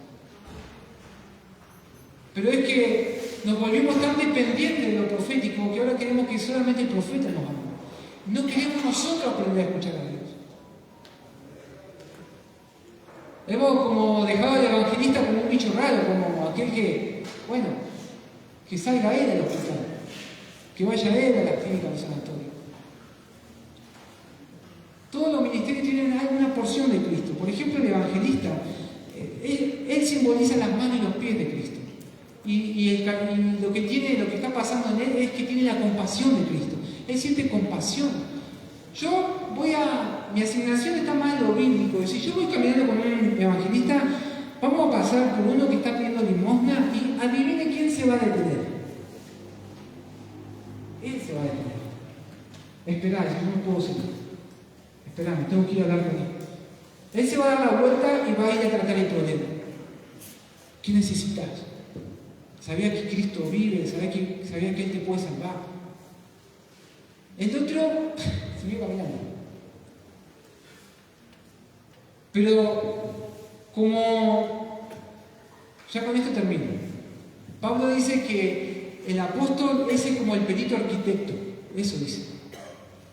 Pero es que nos volvimos tan dependientes de lo profético que ahora queremos que solamente el profeta nos hable. No queremos nosotros aprender a escuchar a Dios. Hemos como dejado al evangelista como un bicho raro, como aquel que salga él al hospital, que vaya él a la clínica o sanatorio. Todos los ministerios tienen alguna porción de Cristo. Por ejemplo, el evangelista Él simboliza las manos y los pies de Cristo. Y lo que está pasando en él es que tiene la compasión de Cristo. Él siente compasión. Mi asignación está más en lo bíblico. Si yo voy caminando con un evangelista, vamos a pasar por uno que está pidiendo limosna y adivine quién se va a detener. Él se va a detener. Esperá, yo no puedo seguir. Esperá, me tengo que ir a hablar con él. Él se va a dar la vuelta y va a ir a tratar el problema. ¿Qué necesitas? Sabía que Cristo vive, sabía que Él te puede salvar. El otro siguió caminando. Pero, ya con esto termino. Pablo dice que el apóstol es como el perito arquitecto. Eso dice.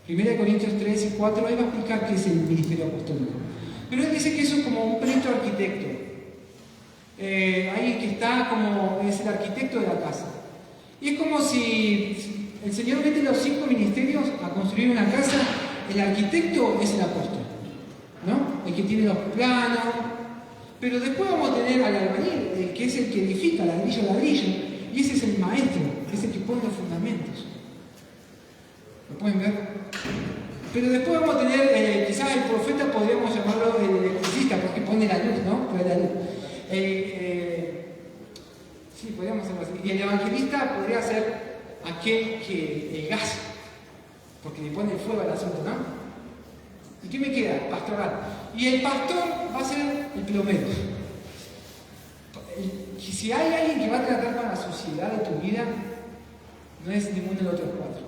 1 Corintios 3 y 4, él va a explicar qué es el ministerio apostólico. Pero él dice que eso es como un perito arquitecto. Ahí que está es el arquitecto de la casa. Y es como si el Señor mete los 5 ministerios a construir una casa, el arquitecto es el apóstol, ¿no? El que tiene los planos. Pero después vamos a tener al albañil, que es el que edifica ladrillo a ladrillo, y ese es el maestro, es el que pone los fundamentos. ¿Lo pueden ver? Pero después vamos a tener, quizás el profeta podríamos llamarlo el electricista, porque pone la luz, ¿no? Pone la luz. Sí, podríamos hacerlo así. Y el evangelista podría ser aquel el gas, porque le pone el fuego al asunto, ¿no? ¿Y qué me queda? Pastoral. Y el pastor va a ser el plomero. Si hay alguien que va a tratar con la suciedad de tu vida, no es ninguno de los otros 4.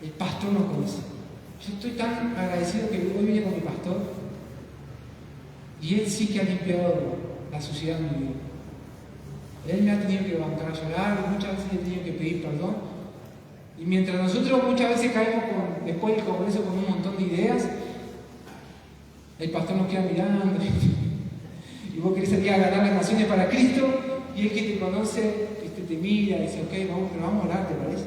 El pastor nos conoce. Yo estoy tan agradecido que hoy vine con mi pastor y él sí que ha limpiado la suciedad de mi vida. Él me ha tenido que bancar a llorar, muchas veces le he tenido que pedir perdón. Y mientras nosotros muchas veces caemos después del congreso con un montón de ideas, el pastor nos queda mirando y vos querés salir a ganar las naciones para Cristo y el que te conoce te mira y dice, ok, pero vamos a orar, ¿te parece?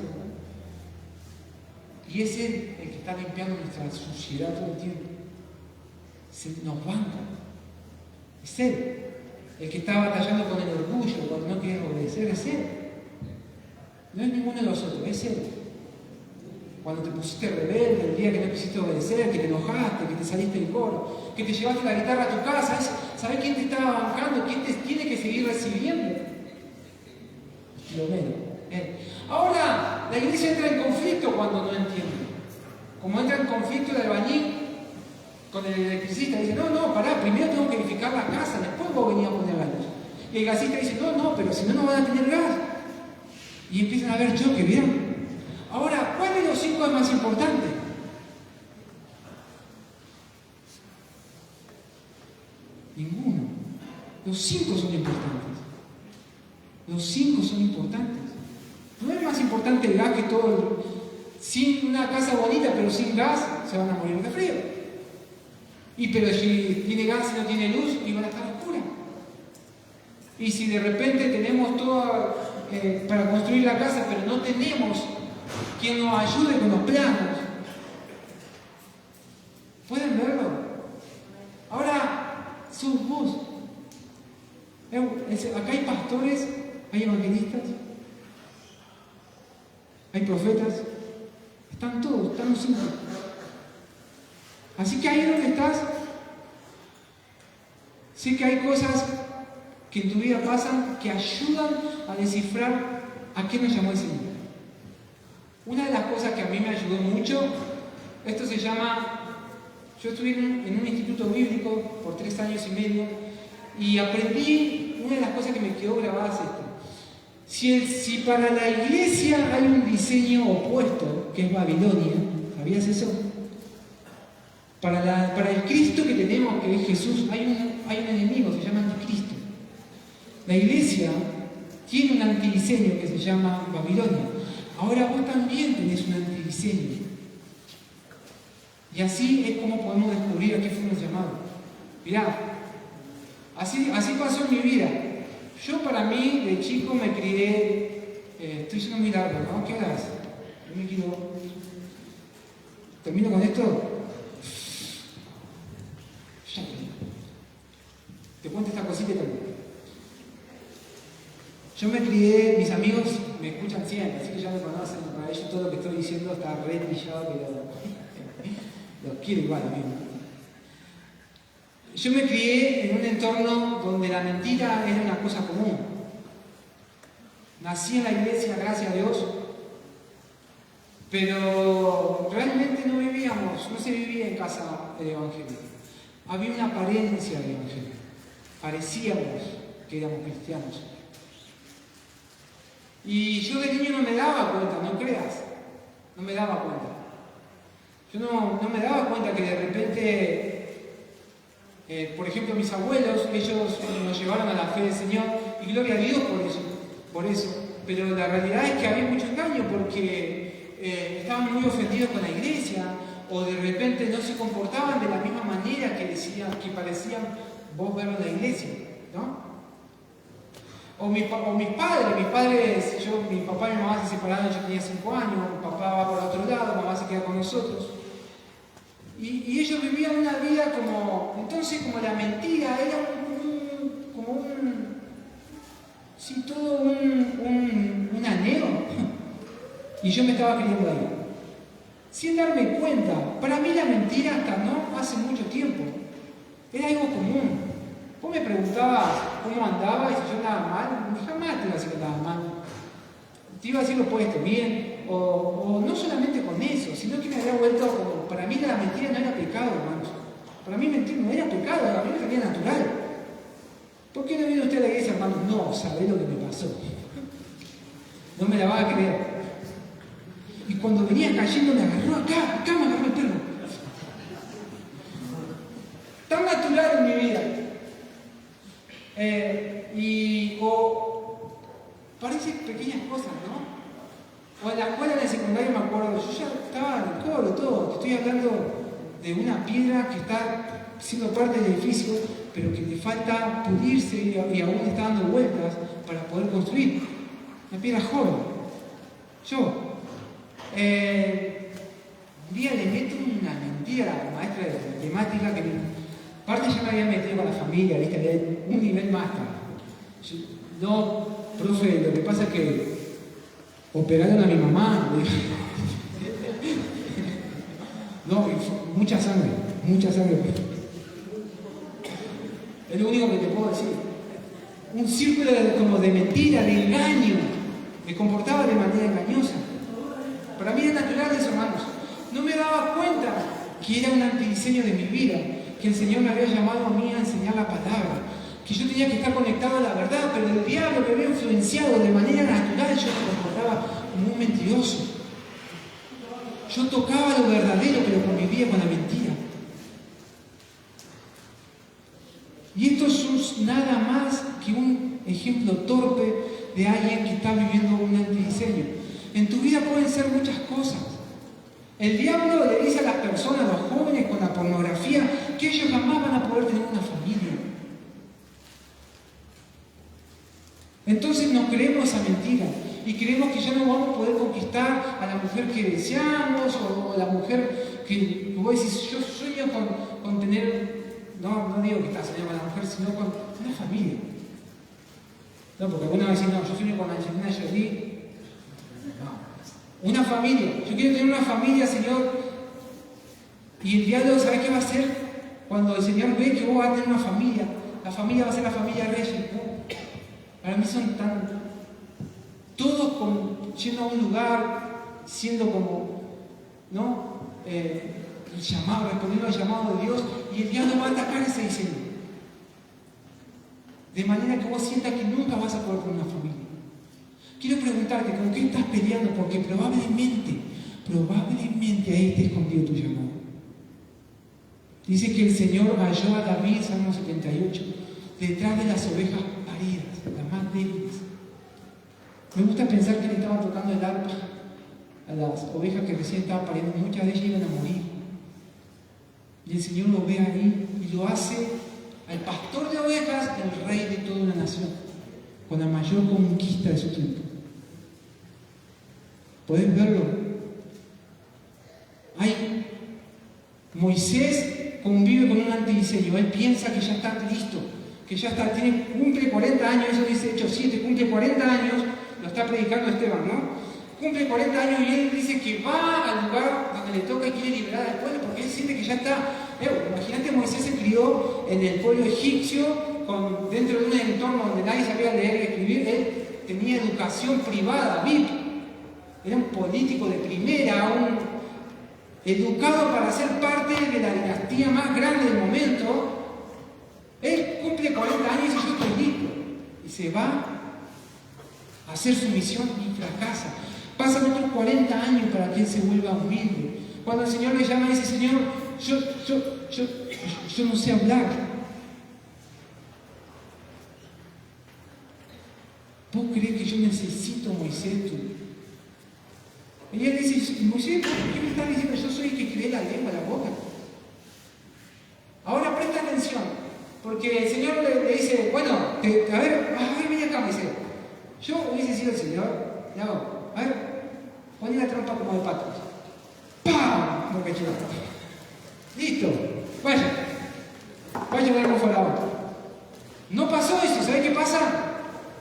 Y es Él el que está limpiando nuestra suciedad todo el tiempo. Nos banca. Es Él el que está batallando con el orgullo cuando no quieres obedecer. Es Él. No es ninguno de los otros, es Él. Cuando te pusiste rebelde, el día que no quisiste obedecer, que te enojaste, que te saliste del coro, que te llevaste la guitarra a tu casa, ¿sabes quién te estaba bancando? ¿Quién te tiene que seguir recibiendo? Lo menos. Ahora, la iglesia entra en conflicto cuando no entiende. Como entra en conflicto el albañil con el electricista, dice, no, pará, primero tengo que edificar la casa, después vos venís a poner la luz. Y el gasista dice, no, pero si no van a tener gas. Y empiezan a haber choque, ¿vieron? Ahora, ¿cuál de los 5 es más importante? Ninguno. Los 5 son importantes. Los 5 son importantes. No es más importante el gas que todo. Sin una casa bonita, pero sin gas, se van a morir de frío. Pero si tiene gas y no tiene luz, y van a estar oscuras. Y si de repente tenemos todo para construir la casa, pero no tenemos quien nos ayude con los planos. ¿Pueden verlo? Ahora, sos vos. Acá hay pastores, hay evangelistas, hay profetas, están todos, están los 5. Así que ahí donde estás, sé que hay cosas que en tu vida pasan que ayudan a descifrar a qué nos llamó el Señor. Una de las cosas que a mí me ayudó mucho, esto se llama, yo estuve en un instituto bíblico por 3 años y medio y aprendí, una de las cosas que me quedó grabada es esto. Si para la iglesia hay un diseño opuesto, que es Babilonia, ¿sabías eso? Para el Cristo que tenemos, que es Jesús, hay un enemigo, se llama Anticristo. La iglesia tiene un antidiseño que se llama Babilonia. Ahora vos también tenés un antidiseño. Y así es como podemos descubrir a qué fuimos llamados. Mirá, así pasó en mi vida. Yo para mí, de chico me crié, estoy siendo muy largo, ¿no? ¿Qué hagas? Yo me quiero... ¿Termino con esto? Ya. cuento esta cosita también. Yo me crié, mis amigos me escuchan siempre, así que ya me conocen, para ellos todo lo que estoy diciendo está re trillado, pero los quiero igual, amigo. Yo me crié en un entorno donde la mentira era una cosa común. Nací en la iglesia, gracias a Dios, pero realmente no se vivía en casa del Evangelio. Había una apariencia del Evangelio. Parecíamos que éramos cristianos. Y yo de niño no me daba cuenta, no creas, no me daba cuenta. Yo no me daba cuenta que de repente, por ejemplo, mis abuelos, ellos nos llevaron a la fe del Señor, y gloria a Dios por eso. Pero la realidad es que había mucho engaño porque estaban muy ofendidos con la iglesia, o de repente no se comportaban de la misma manera que parecían vos verlo en la iglesia, ¿no? O mis padres, mi papá y mi mamá se separaron, yo tenía 5 años, mi papá va por otro lado, mamá se queda con nosotros. Y ellos vivían una vida como la mentira era todo un anhelo. Y yo me estaba criando ahí. Sin darme cuenta, para mí la mentira hasta no hace mucho tiempo era algo común. Vos me preguntabas cómo andaba y si yo andaba mal, jamás te iba a decir que andaba mal. Te iba a decir lo opuesto, bien, o no solamente con eso, sino que me había vuelto como, para mí la mentira no era pecado, hermanos. Para mí mentir no era pecado, a mí me salía natural. ¿Por qué no viene usted a la iglesia, hermano? No, sabés lo que me pasó. No me la vas a creer. Y cuando venía cayendo me agarró acá me agarró el perro. Tan natural en mi vida. O parecen pequeñas cosas, ¿no? O en la escuela, en el secundario me acuerdo, yo ya estaba en el coro, todo. Te estoy hablando de una piedra que está siendo parte del edificio, pero que le falta pulirse y aún está dando vueltas para poder construir. Una piedra joven. Yo. Un día le meto una mentira a la maestra de matemática que aparte ya me había metido con la familia, ¿viste? Había un nivel más tarde. No, profe, lo que pasa es que operaron a mi mamá. No, mucha sangre. Es lo único que te puedo decir. Un círculo como de mentira, de engaño. Me comportaba de manera engañosa. Para mí es natural eso, hermanos. No me daba cuenta que era un antidiseño de mi vida, que el Señor me había llamado a mí a enseñar la palabra, que yo tenía que estar conectado a la verdad, pero el diablo me había influenciado de manera natural. Yo me comportaba como un mentiroso. Yo tocaba lo verdadero, pero convivía con la mentira. Y esto es nada más que un ejemplo torpe de alguien que está viviendo un antidiseño. En tu vida pueden ser muchas cosas. El diablo le dice a las personas, a los jóvenes con la pornografía, que ellos jamás van a poder tener una familia. Entonces nos creemos esa mentira y creemos que ya no vamos a poder conquistar a la mujer que deseamos o la mujer que vos decís, yo sueño con tener, no digo que estás soñando con la mujer, sino con una familia. No, porque alguna vez dicen, no, yo sueño con Angelina Jolie. No. Una familia. Yo quiero tener una familia, Señor. Y el diablo, ¿sabes qué va a hacer? Cuando el Señor ve que vos vas a tener una familia, la familia va a ser la familia Reyes. ¿No? Para mí son todos yendo a un lugar, siendo como, ¿no? El llamado, respondiendo al llamado de Dios, y el diablo va a atacar ese diseño. De manera que vos sientas que nunca vas a poder tener una familia. Quiero preguntarte, ¿con qué estás peleando? Porque probablemente ahí esté escondido tu llamado. Dice que el Señor halló a David, Salmo 78, detrás de las ovejas paridas, las más débiles. Me gusta pensar que le estaban tocando el arpa a las ovejas que recién estaban pariendo. Muchas de ellas iban a morir. Y el Señor lo ve ahí y lo hace al pastor de ovejas, el rey de toda una nación, con la mayor conquista de su tiempo. ¿Podés verlo? Moisés convive con un antidiseño. Él piensa que ya está listo que ya está, cumple 40 años, eso dice Hechos 7, cumple 40 años, lo está predicando Esteban, ¿no? Cumple 40 años y él dice que va al lugar donde le toca y quiere liberar al pueblo porque él siente que ya está. Imagínate, Moisés se crió en el pueblo egipcio, dentro de un entorno donde nadie sabía leer y escribir. Él tenía educación privada, VIP. Era un político de primera, educado para ser parte de la dinastía más grande del momento. Él cumple 40 años y yo estoy listo. Y se va a hacer su misión y fracasa. Pasan otros 40 años para que él se vuelva humilde. Cuando el Señor le llama y dice, Señor, yo no sé hablar. ¿Vos crees que yo necesito, Moisés, tú? Y él dice, Moisés, ¿por qué me estás diciendo? Yo soy el que cree la lengua, la boca. Ahora presta atención, porque el Señor le dice, bueno, a ver, ven acá, Moisés. Yo hubiese sido el Señor, le hago, a ver, poné la trompa como de patos. ¡Pam! No cachó. Listo, vaya a hablar con Faraón. No pasó eso, ¿sabes qué pasa?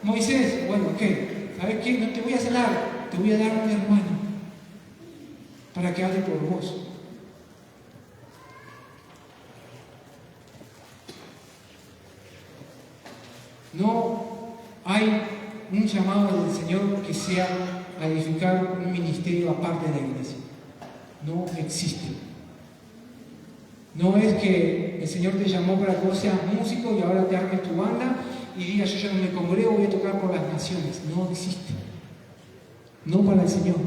Moisés, bueno, ¿qué? ¿Sabes qué? No te voy a hacer nada, te voy a dar un hermano para que hable por vos. No hay un llamado del Señor que sea a edificar un ministerio aparte de la iglesia. No existe. No es que el Señor te llamó para que vos seas músico y ahora te armes tu banda y digas, yo ya no me congrego, voy a tocar por las naciones. No existe. No para el Señor.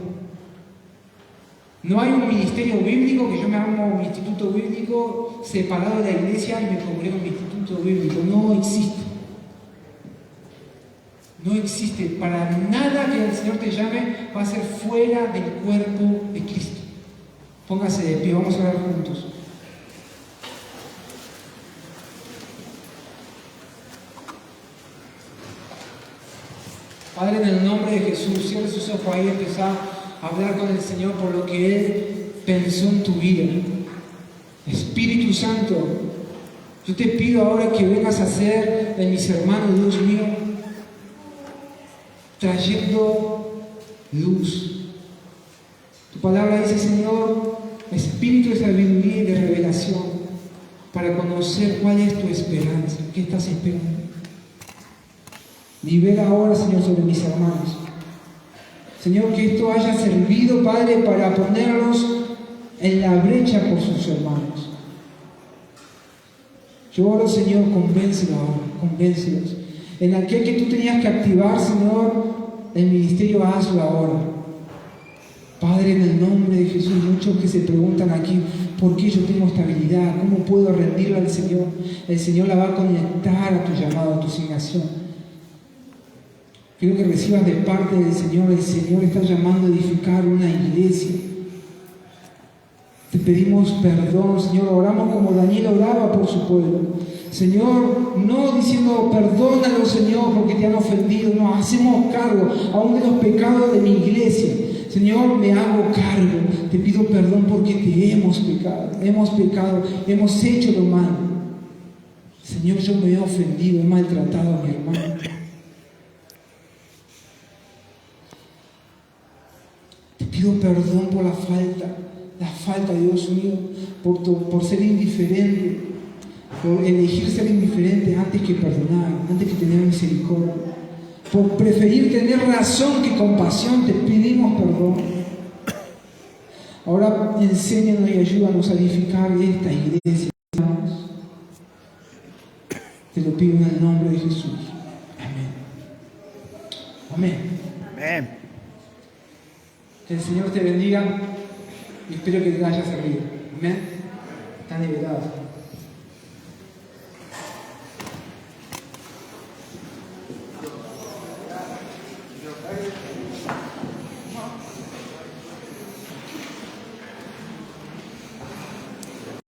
No hay un ministerio bíblico que yo me armo mi instituto bíblico separado de la iglesia y me congrego en mi instituto bíblico. No existe. No existe. Para nada que el Señor te llame va a ser fuera del cuerpo de Cristo. Póngase de pie, vamos a orar juntos. Padre, en el nombre de Jesús, cierre sus ojos ahí y empezá a hablar con el Señor por lo que Él pensó en tu vida. Espíritu Santo, yo te pido ahora que vengas a hacer de mis hermanos, Dios mío, trayendo luz. Tu palabra dice, Señor, espíritu de sabiduría y de revelación para conocer cuál es tu esperanza, qué estás esperando. Libera ahora, Señor, sobre mis hermanos. Señor, que esto haya servido, Padre, para ponerlos en la brecha por sus hermanos. Yo oro, Señor, convéncelos ahora, convéncelos. En aquel que tú tenías que activar, Señor, el ministerio, hazlo ahora. Padre, en el nombre de Jesús, muchos que se preguntan aquí, ¿por qué yo tengo esta habilidad? ¿Cómo puedo rendirla al Señor? El Señor la va a conectar a tu llamado, a tu asignación. Quiero que recibas de parte del Señor. El Señor está llamando a edificar una iglesia. Te pedimos perdón, Señor. Oramos como Daniel oraba por su pueblo. Señor, no diciendo perdónalo, Señor, porque te han ofendido. No, hacemos cargo aún de los pecados de mi iglesia. Señor, me hago cargo. Te pido perdón porque te hemos pecado, hemos hecho lo malo. Señor, yo me he ofendido, he maltratado a mi hermano. Pido perdón por la falta, Dios mío, por ser indiferente, por elegir ser indiferente antes que perdonar, antes que tener misericordia, por preferir tener razón que compasión. Te pedimos perdón. Ahora enséñanos y ayúdanos a edificar esta iglesia. Te lo pido en el nombre de Jesús. Amén. Amén. Amén. Que el Señor te bendiga y espero que te haya servido. Amén. Están liberados.